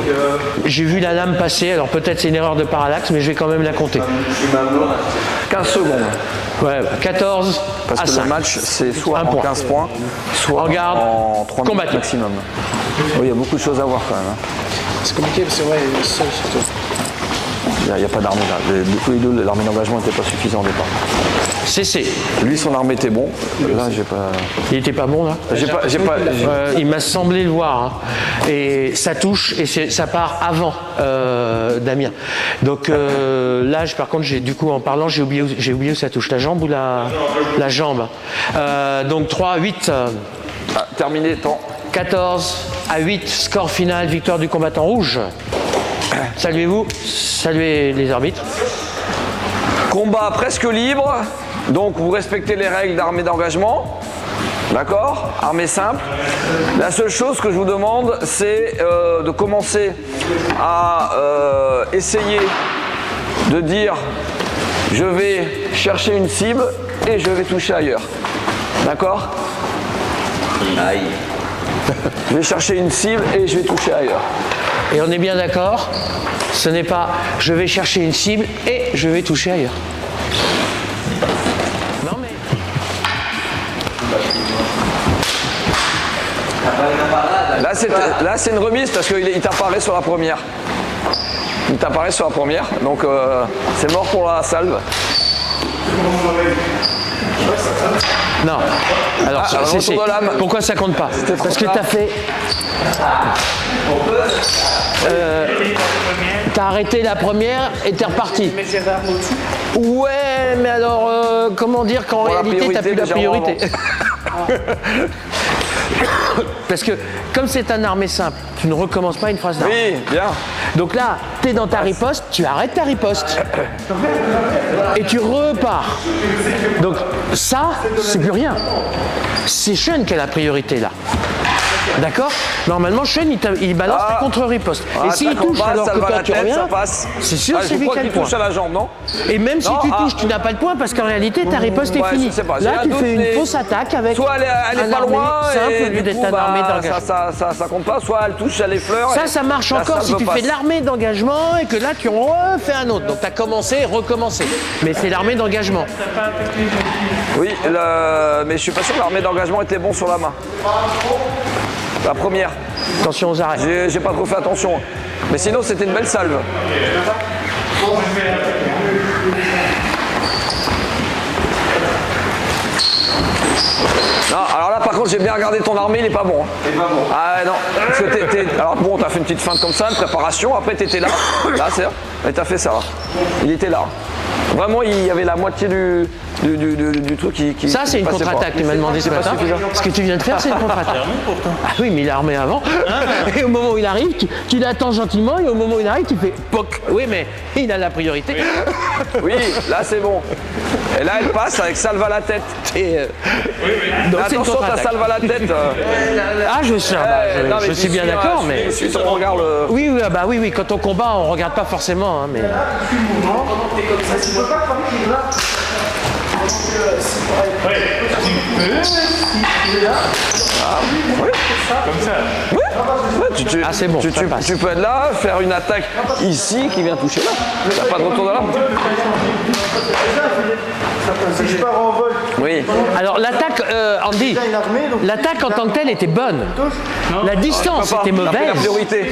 J'ai vu la lame passer, alors peut-être c'est une erreur de parallaxe, mais je vais quand même la compter.
je suis maintenant.
15 secondes.
Ouais, 14
Parce
à
que
5.
le match, c'est soit
Un
en
point.
15 points, soit
En garde,
en 3 minutes
combattez.
maximum. Oui, il y a beaucoup de choses à voir quand même. Hein.
C'est compliqué parce que ouais, il est seul surtout.
Il n'y a pas d'armée là. Tous les deux, l'armée d'engagement n'était pas suffisant au départ.
Cessez.
Lui, son armée était bon. Là, j'ai pas.
Il était pas bon là
J'ai pas.
Il m'a semblé le voir. Hein. Et ça touche et ça part avant Damien. Donc là, par contre, du coup, en parlant, j'ai oublié où ça touche. La jambe ou la jambe. Donc 3, 8,
Ah, terminé, temps.
14 à 8, score final, victoire du combattant rouge. Saluez-vous, saluez les arbitres.
Combat presque libre. Donc, vous respectez les règles d'armée d'engagement. D'accord? Armée simple. La seule chose que je vous demande, c'est de commencer à essayer de dire je vais chercher une cible et je vais toucher ailleurs. D'accord?
Aïe.
Je vais chercher une cible et je vais toucher ailleurs.
Et on est bien d'accord, ce n'est pas je vais chercher une cible et je vais toucher ailleurs. Non mais.
Là, c'est une remise parce qu'il t'apparaît sur la première. Il t'apparaît sur la première, donc c'est mort pour la salve.
Non. Alors,
Ah, alors,
c'est-
retour de lame.
pourquoi ça compte pas? Parce que tu as fait. T'as arrêté la première et t'es reparti. Ouais, mais alors comment dire qu'en
Bon, la
réalité, tu n'as plus la
légèrement
priorité. Parce que comme c'est un armé simple, tu ne recommences pas une phrase d'arme.
Oui, bien.
Donc là, tu es dans ta riposte, tu arrêtes ta riposte. Et tu repars. Donc ça, c'est plus rien. C'est Sean qui a la priorité là. D'accord? Normalement, Sean, il balance ta contre-riposte. Et s'il touche alors que toi tu reviens, c'est sûr que c'est lui qui a le point.
touche à la jambe, non?
Et même si tu touches, tu n'as pas le point parce qu'en réalité, ta riposte est finie. Là, tu fais une fausse attaque avec
soit elle est pas loin,
simple au lieu d'être un armée d'engagement.
Ça compte pas, soit elle touche, elle effleure.
Ça marche encore si tu fais de l'armée d'engagement et que là, tu refais un autre. Donc, tu as commencé, recommencé. Mais c'est l'armée d'engagement.
Oui, mais je suis pas sûr que l'armée d'engagement était bon sur la main. La première.
Attention aux arrêts.
J'ai pas trop fait attention. Mais sinon, c'était une belle salve. Non, alors là, par contre, j'ai bien regardé ton armée, il est pas bon. Il est pas bon. Ah non. Parce que alors bon, t'as fait une petite feinte comme ça, une préparation. Après, t'étais là. Là, c'est. Et t'as fait ça. Il était là. Vraiment, il y avait la moitié du truc qui.
Ça, c'est une contre-attaque, tu m'as demandé ce matin. Ce que tu viens de faire, c'est une contre-attaque. Ah oui, mais il est armé avant. Et au moment où il arrive, tu l'attends gentiment, et au moment où il arrive, tu fais POC. Oui, mais il a la priorité.
Oui, là, c'est bon. Et là, elle passe avec salve à la tête.
Donc,
attention, t'as salve à la tête.
Ah, je sais, je suis bien d'accord, mais.
On regarde le.
Oui, oui, quand on combat, on regarde pas forcément, hein, mais.
Ah, c'est bon. Tu peux être là, faire une attaque ici qui vient toucher là. T'as pas de retour de là.
Si je pars en vol.
Oui.
Alors l'attaque, Andy, l'attaque en tant que telle était bonne. La distance était mauvaise.
La priorité.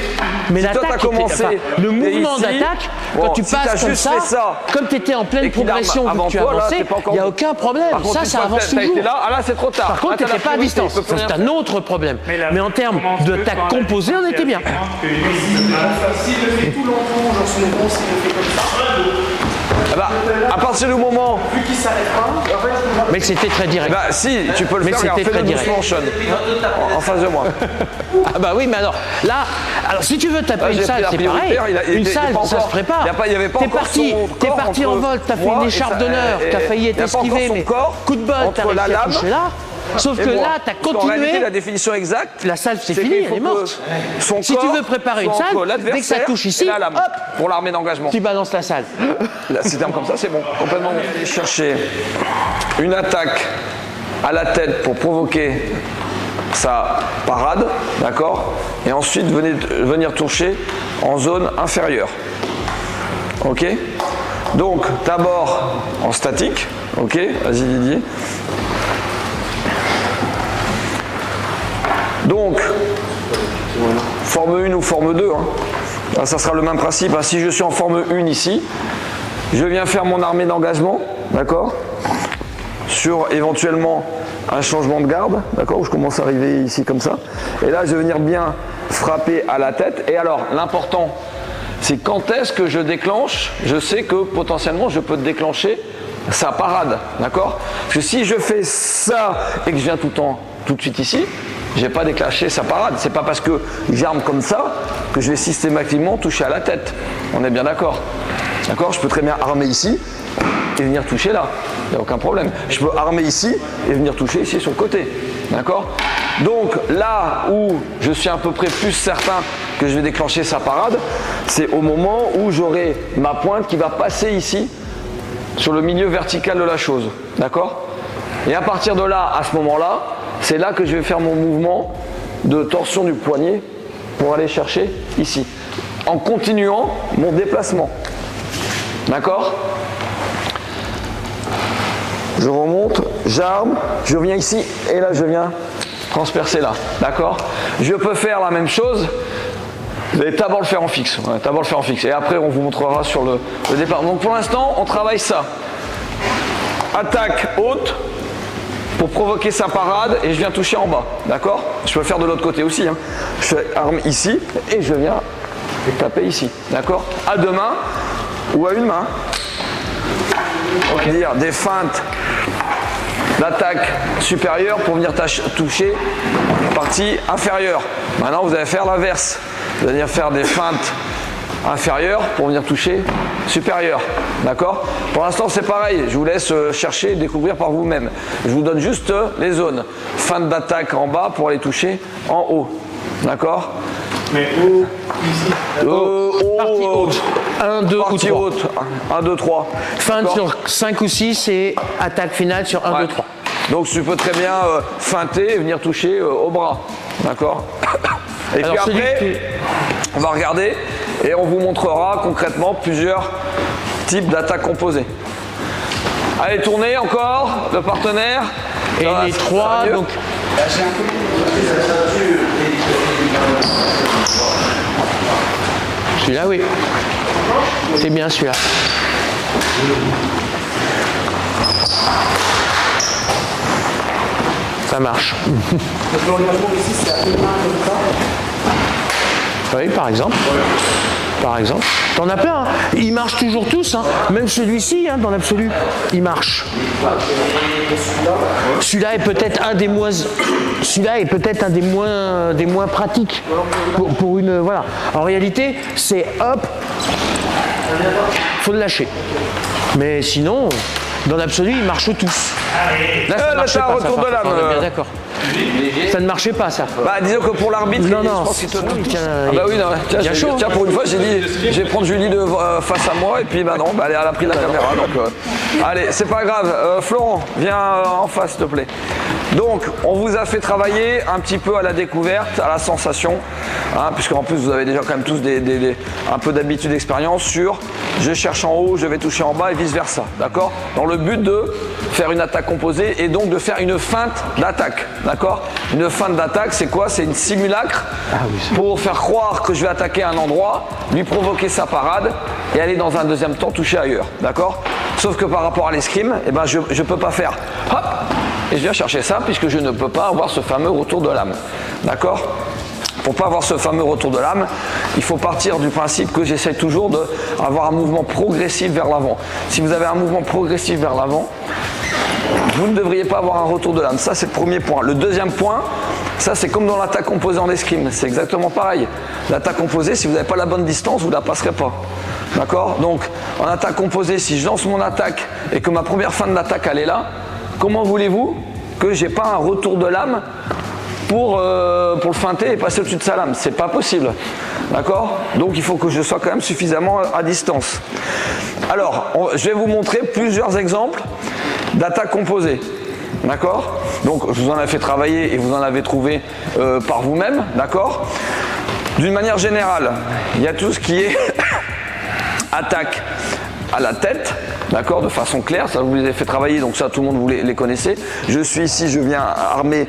Mais
si
l'attaque était. Le mouvement d'attaque, quand tu passes comme ça, comme tu étais en pleine progression où tu avançais, il n'y a aucun problème. Ça avance toujours.
Ah là, c'est trop tard.
Par contre, tu n'étais pas à distance. C'est un autre problème. Mais en termes d'attaque composée, on était bien.
S'il le fait tout l'entour, genre sur les bons, s'il le fait comme ça.
Bah, à partir du moment.
Vu qu'il s'arrête pas, en fait.
Mais c'était très direct.
Bah, si, tu peux le faire.
C'était très direct.
Sean, en face de moi.
Ah bah oui, mais alors là, si tu veux taper une salle, c'est pareil. Une salle, ça se prépare. T'es parti en vol, t'as fait une écharpe d'honneur, t'as failli être esquivé, mais coup de bol, t'as réussi à toucher là. Sauf que là, t'as continué.
En réalité, la définition exacte.
La salve, c'est fini, elle est morte. Si tu veux préparer une salve, dès que ça touche ici, hop,
pour l'armée d'engagement.
Tu balances la salve.
Là, c'est terme comme ça, c'est bon. Complètement. Chercher une attaque à la tête pour provoquer sa parade, d'accord, et ensuite venir toucher en zone inférieure. Ok. Donc, d'abord en statique. Ok. Vas-y Didier. Donc, forme 1 ou forme 2, hein. Là, ça sera le même principe. Hein. Si je suis en forme 1 ici, je viens faire mon armée d'engagement, d'accord, sur éventuellement un changement de garde, d'accord, où je commence à arriver ici comme ça. Et là, je vais venir bien frapper à la tête. Et alors, l'important, c'est quand est-ce que je déclenche, je sais que potentiellement, je peux déclencher sa parade, d'accord. Parce que si je fais ça et que je viens tout de suite ici, je n'ai pas déclenché sa parade. C'est pas parce que j'arme comme ça que je vais systématiquement toucher à la tête. On est bien d'accord. D'accord. Je peux très bien armer ici et venir toucher là. Il n'y a aucun problème. Je peux armer ici et venir toucher ici sur le côté. D'accord. Donc là où je suis à peu près plus certain que je vais déclencher sa parade, c'est au moment où j'aurai ma pointe qui va passer ici sur le milieu vertical de la chose. D'accord. Et à partir de là, à ce moment-là, c'est là que je vais faire mon mouvement de torsion du poignet pour aller chercher ici, en continuant mon déplacement. D'accord? Je remonte, j'arme, je viens ici et là je viens transpercer là. D'accord? Je peux faire la même chose, mais d'abord le faire en fixe. Ouais, d'abord le faire en fixe. Et après on vous montrera sur le départ. Donc pour l'instant, on travaille ça. Attaque haute pour provoquer sa parade et je viens toucher en bas, d'accord? Je peux le faire de l'autre côté aussi, hein. Je fais arme ici et je viens taper ici, d'accord? À deux mains ou à une main. On va dire des feintes d'attaque supérieure pour venir toucher partie inférieure. Maintenant, vous allez faire l'inverse. Vous allez venir faire des feintes inférieures pour venir toucher supérieure. D'accord? Pour l'instant, c'est pareil. Je vous laisse chercher et découvrir par vous-même. Je vous donne juste les zones. Feinte d'attaque en bas pour aller toucher en haut. D'accord?
Mais où? Ici.
Partie haute. 1, 2 ou 3.
Haute. 1, 2, 3.
Feinte sur 5 ou 6 et attaque finale sur 1, 2, 3.
Donc tu peux très bien feinter et venir toucher au bras. D'accord? Et
alors,
puis après, on va regarder et on vous montrera concrètement plusieurs types d'attaques composées. Allez, tournez encore le partenaire.
Et les 3, donc. Celui-là, oui. C'est bien celui-là. Ça marche.
ici, c'est à une main comme ça.
Oui, par exemple. Par exemple. T'en as plein, hein. Ils marchent toujours tous, hein. Même celui-ci, hein, dans l'absolu, il marche. Celui-là est peut-être un des moins. Celui-là est peut-être un des moins pratiques pour une. Voilà. En réalité, c'est hop, faut le lâcher. Mais sinon, dans l'absolu, ils marchent tous. Là, ça marchait pas,
retour de l'âme.
On est bien d'accord. Ça ne marchait pas, ça.
Bah, disons que pour l'arbitre,
Non,
je
non,
pense qu'il te
tiens,
Ah bah oui, non, tiens,
il y a chaud,
tiens, pour une fois, j'ai dit, je vais prendre Julie face à moi, et puis bah non, bah, elle a pris la caméra. Donc, allez, c'est pas grave. Florent, viens en face, s'il te plaît. Donc, on vous a fait travailler un petit peu à la découverte, à la sensation, hein, puisqu'en plus, vous avez déjà quand même tous un peu d'habitude, d'expérience sur je cherche en haut, je vais toucher en bas et vice-versa. D'accord? Dans le but de faire une attaque composée et donc de faire une feinte d'attaque. D'accord? Une feinte d'attaque, c'est quoi? C'est une simulacre pour faire croire que je vais attaquer un endroit, lui provoquer sa parade et aller dans un deuxième temps toucher ailleurs. D'accord? Sauf que par rapport à l'escrime, eh ben, je ne peux pas faire hop et je viens chercher ça puisque je ne peux pas avoir ce fameux retour de lame. D'accord? Pour ne pas avoir ce fameux retour de lame, il faut partir du principe que j'essaie toujours d'avoir un mouvement progressif vers l'avant. Si vous avez un mouvement progressif vers l'avant, vous ne devriez pas avoir un retour de lame. Ça, c'est le premier point. Le deuxième point, ça, c'est comme dans l'attaque composée en escrime. C'est exactement pareil. L'attaque composée, si vous n'avez pas la bonne distance, vous ne la passerez pas. D'accord? Donc, en attaque composée, si je lance mon attaque et que ma première feinte d'attaque, elle est là, comment voulez-vous que je n'ai pas un retour de lame pour le feinter et passer au-dessus de sa lame? C'est pas possible. D'accord? Donc il faut que je sois quand même suffisamment à distance. Alors, je vais vous montrer plusieurs exemples d'attaques composées. D'accord? Donc je vous en ai fait travailler et vous en avez trouvé par vous-même. D'accord? D'une manière générale, il y a tout ce qui est attaque à la tête, d'accord, de façon claire, ça vous les avez fait travailler, donc ça tout le monde vous les connaissez. Je suis ici, je viens armé,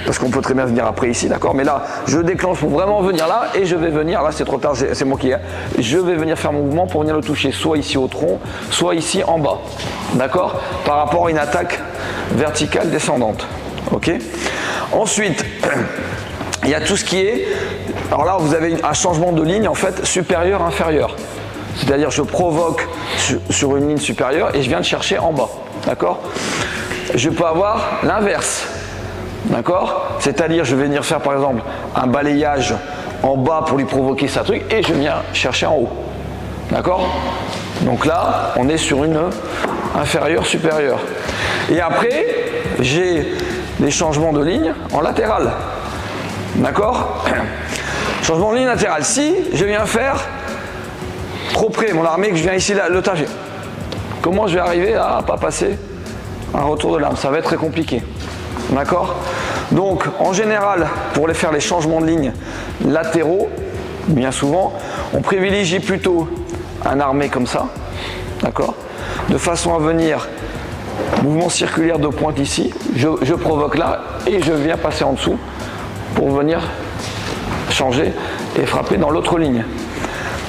parce qu'on peut très bien venir après ici, d'accord, mais là, je déclenche pour vraiment venir là, et je vais venir, là c'est trop tard, c'est moi qui ai, je vais venir faire mon mouvement pour venir le toucher, soit ici au tronc, soit ici en bas, d'accord, par rapport à une attaque verticale descendante, ok. Ensuite, il y a tout ce qui est, alors là vous avez un changement de ligne en fait, supérieur-inférieur. C'est-à-dire je provoque sur une ligne supérieure et je viens de chercher en bas. D'accord? Je peux avoir l'inverse. D'accord? C'est-à-dire je vais venir faire par exemple un balayage en bas pour lui provoquer sa truc et je viens chercher en haut. D'accord? Donc là, on est sur une inférieure supérieure. Et après, j'ai les changements de ligne en latéral. D'accord? Changement de ligne latérale. Si je viens faire trop près, mon armée, que je viens ici le taper. Comment je vais arriver à pas passer un retour de lame? Ça va être très compliqué. D'accord? Donc, en général, pour faire les changements de ligne latéraux, bien souvent, on privilégie plutôt un armé comme ça. D'accord? De façon à venir, mouvement circulaire de pointe ici, je provoque là et je viens passer en dessous pour venir changer et frapper dans l'autre ligne.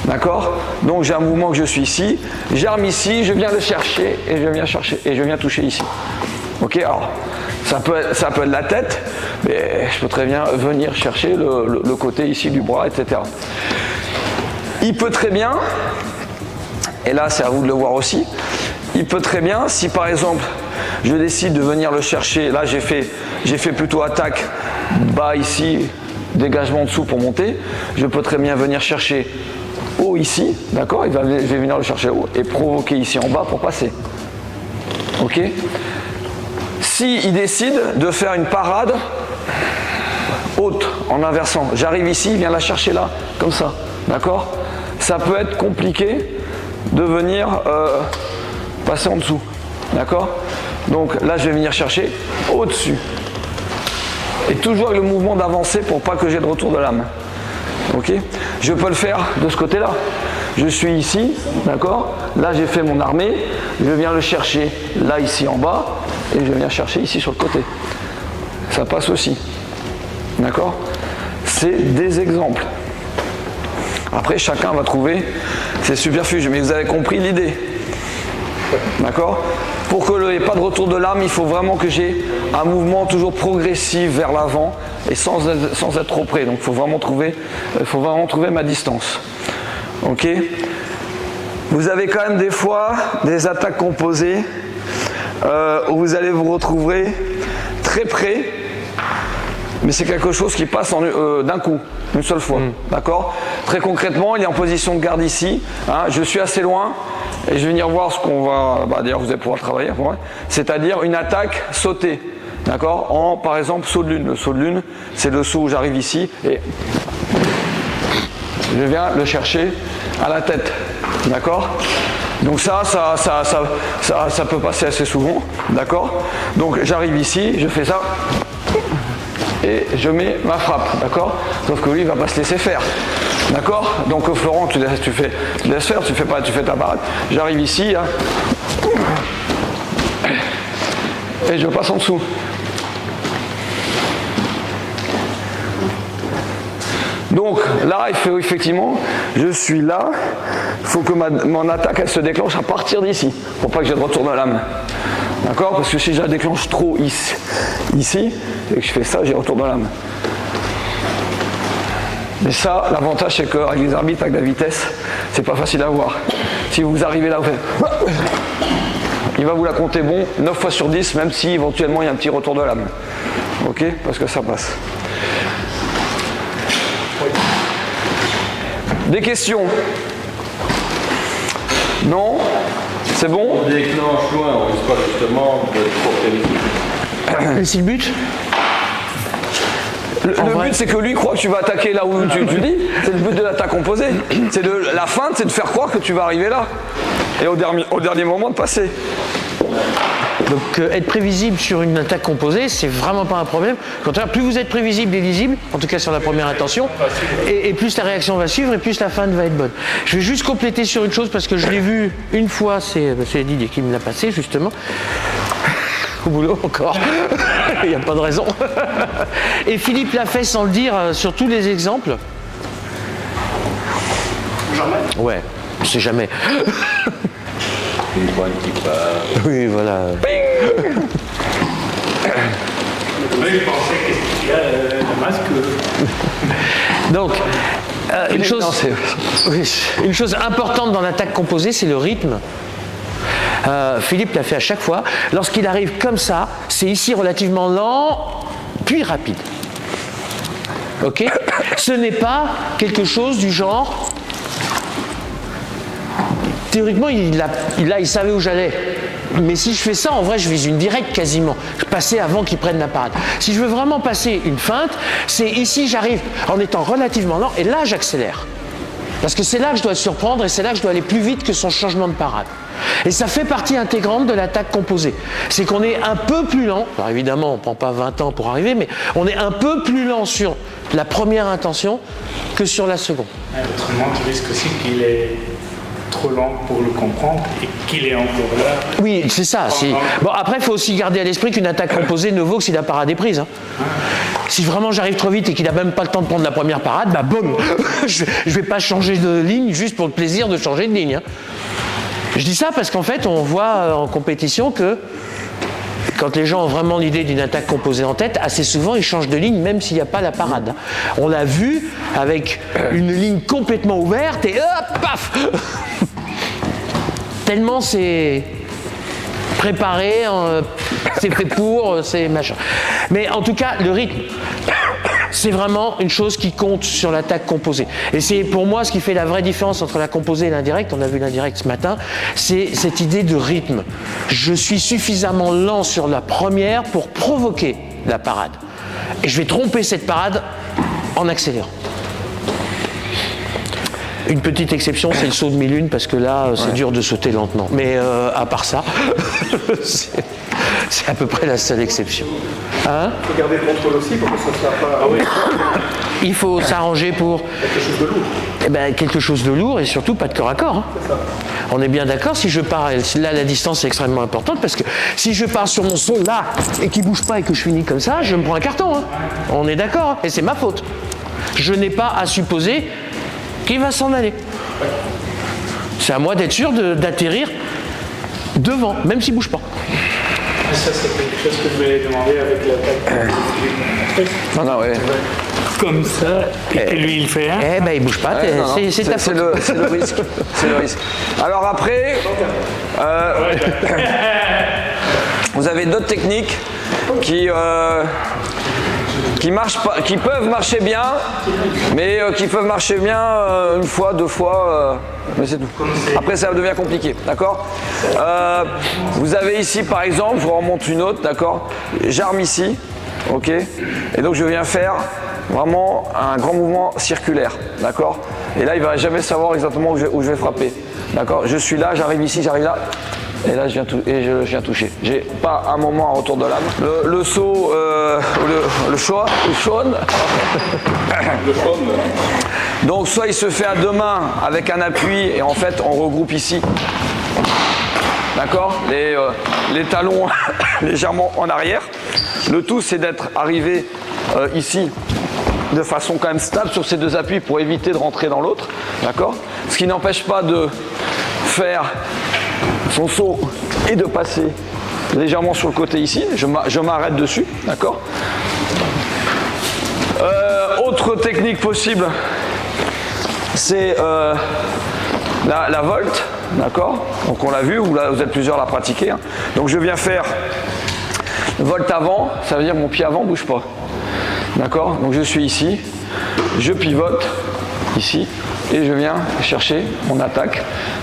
D'accord? Donc j'ai un mouvement que je suis ici, j'arme ici, je viens le chercher et je viens chercher et je viens toucher ici. Ok? Alors ça peut être la tête, mais je peux très bien venir chercher le côté ici du bras, etc. Il peut très bien, et là c'est à vous de le voir aussi, il peut très bien, si par exemple je décide de venir le chercher. Là, j'ai fait plutôt attaque bas ici, dégagement en dessous pour monter. Je peux très bien venir chercher haut ici, d'accord, je vais venir le chercher haut et provoquer ici en bas pour passer. Ok? Si il décide de faire une parade haute en inversant, j'arrive ici, il vient la chercher là, comme ça, d'accord? Ça peut être compliqué de venir passer en dessous, d'accord? Donc là, je vais venir chercher au-dessus. Et toujours avec le mouvement d'avancer pour pas que j'ai de retour de lame. Ok? Je peux le faire de ce côté-là. Je suis ici, d'accord? Là, j'ai fait mon armée. Je viens le chercher là, ici en bas. Et je viens chercher ici sur le côté. Ça passe aussi. D'accord? C'est des exemples. Après, chacun va trouver ses subterfuges. Mais vous avez compris l'idée. D'accord? Pour qu'il n'y ait pas de retour de lame, il faut vraiment que j'ai un mouvement toujours progressif vers l'avant et sans être trop près. Donc il faut vraiment trouver ma distance. Ok? Vous avez quand même des fois des attaques composées où vous allez vous retrouver très près, mais c'est quelque chose qui passe d'un coup, une seule fois. D'accord? Très concrètement, il est en position de garde ici. Hein, je suis assez loin. Et je vais venir voir ce qu'on va... d'ailleurs, vous allez pouvoir travailler. C'est-à-dire une attaque sautée. D'accord? Par exemple, saut de lune. Le saut de lune, c'est le saut où j'arrive ici et je viens le chercher à la tête. D'accord? Donc ça peut passer assez souvent. D'accord? Donc j'arrive ici, je fais ça et je mets ma frappe. D'accord? Sauf que lui, il ne va pas se laisser faire. D'accord? Donc Florent, tu laisses faire, tu fais ta parade. J'arrive ici, hein, et je passe en dessous. Donc là, effectivement, je suis là. Il faut que mon attaque elle se déclenche à partir d'ici, pour pas que j'ai de retour de lame. D'accord? Parce que si je la déclenche trop ici, et que je fais ça, j'ai retour de lame. Et ça, l'avantage, c'est qu'avec les arbitres, avec la vitesse, c'est pas facile à voir. Si vous arrivez là, vous faites... il va vous la compter bon 9 fois sur 10, même si éventuellement il y a un petit retour de lame. Ok? Parce que ça passe. Des questions? Non? C'est bon?
On déclenche loin, on risque pas justement de trop prévisible.
Et c'est le but?
Le but, c'est que lui croit que tu vas attaquer là où tu dis. C'est le but de l'attaque composée. La feinte, c'est de faire croire que tu vas arriver là. Et au dernier moment, de passer.
Donc être prévisible sur une attaque composée, c'est vraiment pas un problème. Au contraire, plus vous êtes prévisible et lisible, en tout cas sur la première intention, et plus la réaction va suivre et plus la feinte va être bonne. Je vais juste compléter sur une chose parce que je l'ai vu une fois, c'est Didier qui me l'a passé justement. Au boulot encore, il n'y a pas de raison. Et Philippe l'a fait sans le dire sur tous les exemples.
Jamais.
Ouais, on sait jamais.
Une pointe qui part.
Oui, voilà.
Mais je pensais qu'il y a le masque.
Donc, une chose importante dans l'attaque composée, c'est le rythme. Philippe l'a fait à chaque fois. Lorsqu'il arrive comme ça, c'est ici relativement lent, puis rapide. Ok? Ce n'est pas quelque chose du genre. Théoriquement, il savait où j'allais. Mais si je fais ça, en vrai, je vise une directe quasiment. Je passais avant qu'il prenne la parade. Si je veux vraiment passer une feinte, c'est ici, j'arrive en étant relativement lent, et là, j'accélère. Parce que c'est là que je dois le surprendre et c'est là que je dois aller plus vite que son changement de parade. Et ça fait partie intégrante de l'attaque composée. C'est qu'on est un peu plus lent. Alors évidemment, on ne prend pas 20 ans pour arriver, mais on est un peu plus lent sur la première intention que sur la seconde.
Autrement, tu risques aussi qu'il est trop lent pour le comprendre et qu'il est encore là.
Oui, c'est ça. Bon, après, il faut aussi garder à l'esprit qu'une attaque composée ne vaut que si la parade est prise. Hein. Si vraiment j'arrive trop vite et qu'il n'a même pas le temps de prendre la première parade, bah boum, je ne vais pas changer de ligne juste pour le plaisir de changer de ligne. Hein. Je dis ça parce qu'en fait, on voit en compétition que quand les gens ont vraiment l'idée d'une attaque composée en tête, assez souvent, ils changent de ligne même s'il n'y a pas la parade. On l'a vu avec une ligne complètement ouverte et hop, paf. Tellement c'est préparé, c'est fait pour, c'est machin. Mais en tout cas, le rythme, c'est vraiment une chose qui compte sur l'attaque composée. Et c'est pour moi ce qui fait la vraie différence entre la composée et l'indirect. On a vu l'indirect ce matin. C'est cette idée de rythme. Je suis suffisamment lent sur la première pour provoquer la parade. Et je vais tromper cette parade en accélérant. Une petite exception, c'est le saut de 1001 parce que là, c'est dur de sauter lentement. Mais à part ça, c'est à peu près la seule exception. Hein?
Il faut garder le contrôle aussi pour que ça ne soit pas...
Il faut s'arranger pour
quelque chose de lourd.
Eh ben, quelque chose de lourd et surtout pas de corps à corps. Hein. On est bien d'accord, si je pars, là la distance est extrêmement importante parce que si je pars sur mon saut là et qu'il bouge pas et que je finis comme ça, je me prends un carton. Hein. On est d'accord, hein. Et c'est ma faute. Je n'ai pas à supposer qu'il va s'en aller. C'est à moi d'être sûr d'atterrir devant, même s'il bouge pas.
Ça, c'est quelque chose que je vais demander avec l'attaque.
Non, ouais.
Comme ça, et que lui il fait. Hein?
Eh ben il bouge pas, c'est ta faute.
C'est le risque. C'est le risque. Alors après, vous avez d'autres techniques qui marchent pas, qui peuvent marcher bien, mais qui peuvent marcher bien une fois, deux fois, mais c'est tout. Après ça devient compliqué, d'accord. Vous avez ici par exemple, je vous remonte une autre, d'accord. J'arme ici, ok, et donc je viens faire vraiment un grand mouvement circulaire, d'accord. Et là il va jamais savoir exactement où je vais frapper, d'accord. Je suis là, j'arrive ici, j'arrive là. Et là, je viens toucher. J'ai pas un moment à retour de lame. Le saut, le choix. Donc, soit il se fait à deux mains avec un appui et en fait, on regroupe ici. D'accord ? Les talons légèrement en arrière. Le tout, c'est d'être arrivé ici de façon quand même stable sur ces deux appuis pour éviter de rentrer dans l'autre. D'accord ? Ce qui n'empêche pas de faire son saut et de passer légèrement sur le côté ici, je m'arrête dessus, d'accord. Autre technique possible, c'est la volte, d'accord. Donc on l'a vu, vous êtes plusieurs à la pratiquer. Hein. Donc je viens faire volte avant, ça veut dire mon pied avant ne bouge pas, d'accord. Donc je suis ici, je pivote ici. Et je viens chercher mon attaque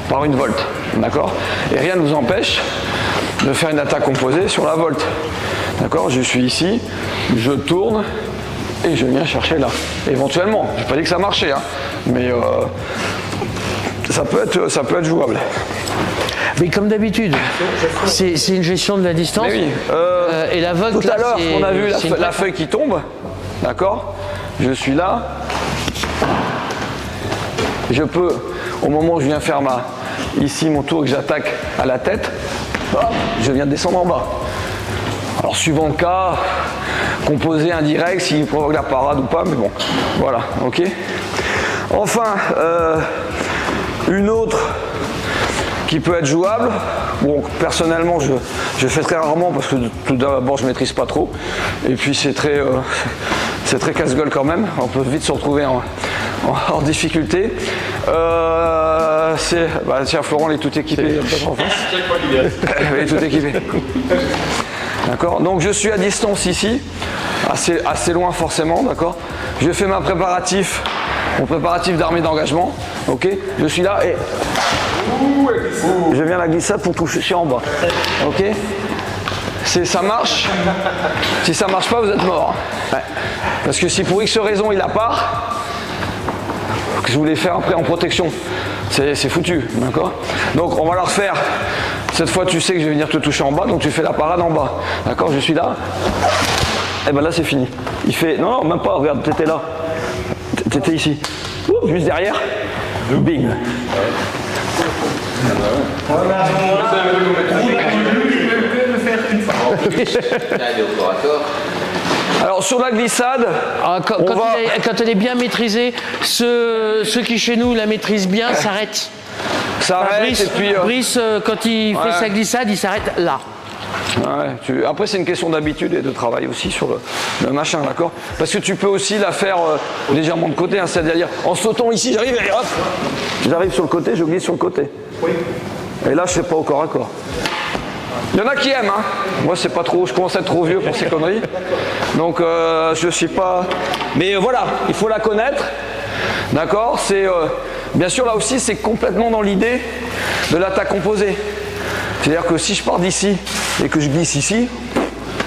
par une volte, d'accord. Et rien ne vous empêche de faire une attaque composée sur la volte, d'accord. Je suis ici, je tourne et je viens chercher là. Éventuellement, je n'ai pas dit que ça marchait, hein, mais ça peut être jouable.
Mais comme d'habitude, c'est une gestion de la distance.
Mais oui,
et la volte,
tout à l'heure, on a vu la feuille qui tombe, d'accord. Je suis là. Je peux, au moment où je viens faire ici mon tour et que j'attaque à la tête, hop, je viens descendre en bas. Alors suivant le cas, composé indirect, s'il provoque la parade ou pas, mais bon, voilà, ok. Enfin, une autre qui peut être jouable, bon personnellement je fais très rarement parce que tout d'abord je ne maîtrise pas trop, et puis c'est très casse-gueule quand même, on peut vite se retrouver en difficulté. Tiens, Florent, il est tout équipé. Il est tout équipé. D'accord. Donc je suis à distance ici, assez loin forcément, d'accord. Je fais mon préparatif d'armée d'engagement, ok. Je suis là et je viens à la glissade pour toucher en bas, ok. Ça marche. Si ça marche pas, vous êtes mort. Ouais. Parce que si pour X raison il a part, que je voulais faire après en protection, c'est foutu, d'accord. Donc on va la refaire. Cette fois tu sais que je vais venir te toucher en bas, donc tu fais la parade en bas, d'accord. Je suis là. Et ben là c'est fini. Il fait non même pas. Regarde, t'étais là, t'étais ici. Ouh, juste derrière. Bing.
Voilà.
Alors sur la glissade,
quand elle est bien maîtrisée, ceux qui chez nous la maîtrisent bien s'arrêtent. Brice, quand il fait sa glissade, il s'arrête là.
Ouais, après c'est une question d'habitude et de travail aussi sur le machin, d'accord. Parce que tu peux aussi la faire légèrement de côté, hein, c'est-à-dire en sautant ici, j'arrive et hop, j'arrive sur le côté, je glisse sur le côté. Oui. Et là je ne fais pas au corps à corps. Il y en a qui aiment, hein. Moi c'est pas trop, je commence à être trop vieux pour ces conneries. Donc je suis pas. Mais voilà, il faut la connaître. D'accord. C'est bien sûr là aussi c'est complètement dans l'idée de l'attaque composée. C'est-à-dire que si je pars d'ici et que je glisse ici,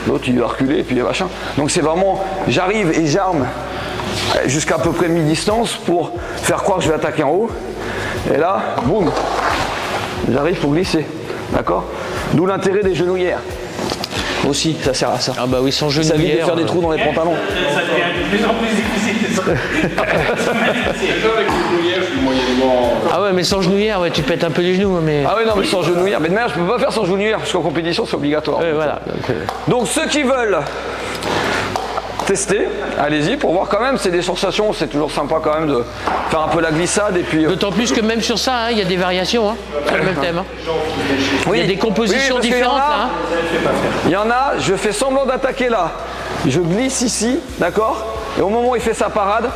l'autre il va reculer et puis machin. Donc c'est vraiment, j'arrive et j'arme jusqu'à peu près mi-distance pour faire croire que je vais attaquer en haut. Et là, boum, j'arrive pour glisser. D'accord. D'où l'intérêt des genouillères. Aussi, ça sert à ça.
Ah bah oui, sans
Ça évite de
genouillère.
faire des trous dans les pantalons.
Ça devient de plus en plus difficile.
Avec les genouillères, je suis moyennement.
Ah ouais, mais sans genouillère, ouais, tu pètes un peu les genoux. Mais...
Ah oui, non, mais sans genouillère. Mais de manière, je peux pas faire sans genouillère parce qu'en compétition, c'est obligatoire.
Ouais, voilà.
Donc ceux qui veulent tester, allez-y pour voir quand même, c'est des sensations, c'est toujours sympa quand même de faire un peu la glissade et puis...
D'autant plus que même sur ça, hein, il y a des variations hein, sur le même thème. Hein. Il y a des compositions
parce qu'il y en
différentes
a-
là. Hein.
Il y en a, je fais semblant d'attaquer là, je glisse ici, d'accord. Et au moment où il fait sa parade,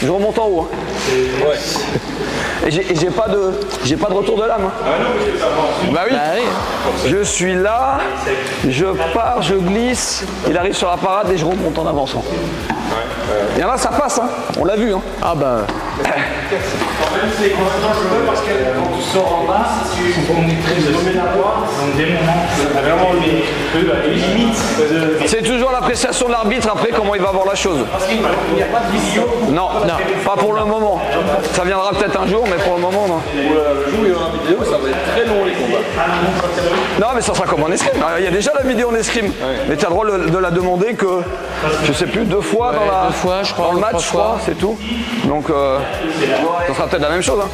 je remonte en haut. Hein. Et j'ai pas de retour de lame. Hein. Bah oui.
Bah oui, hein.
Je suis là, je pars, je glisse, il arrive sur la parade et je remonte en avançant. Il y en a, ça passe, hein. On l'a vu. Hein.
Ah bah.
C'est dangereux parce que quand tu sors en bas, si tu remets la voie,
Donc des moments,
t'as vraiment les limites de.
C'est toujours l'appréciation de l'arbitre après comment il va voir la chose.
Parce qu'il n'y a pas de vision.
Non, pas pour le moment. Ça viendra peut-être un jour, mais pour le moment, non.
Le jour où il y aura une vidéo, ça va être très long les combats.
Non, mais ça sera comme en escrime. Il y a déjà la vidéo en escrime. Mais tu as le droit de la demander que, je sais plus, 2 fois dans,
2 fois, je crois,
dans le
ou
match,
3
je crois,
fois.
c'est tout. Donc, ça sera peut-être la même chose. Hein.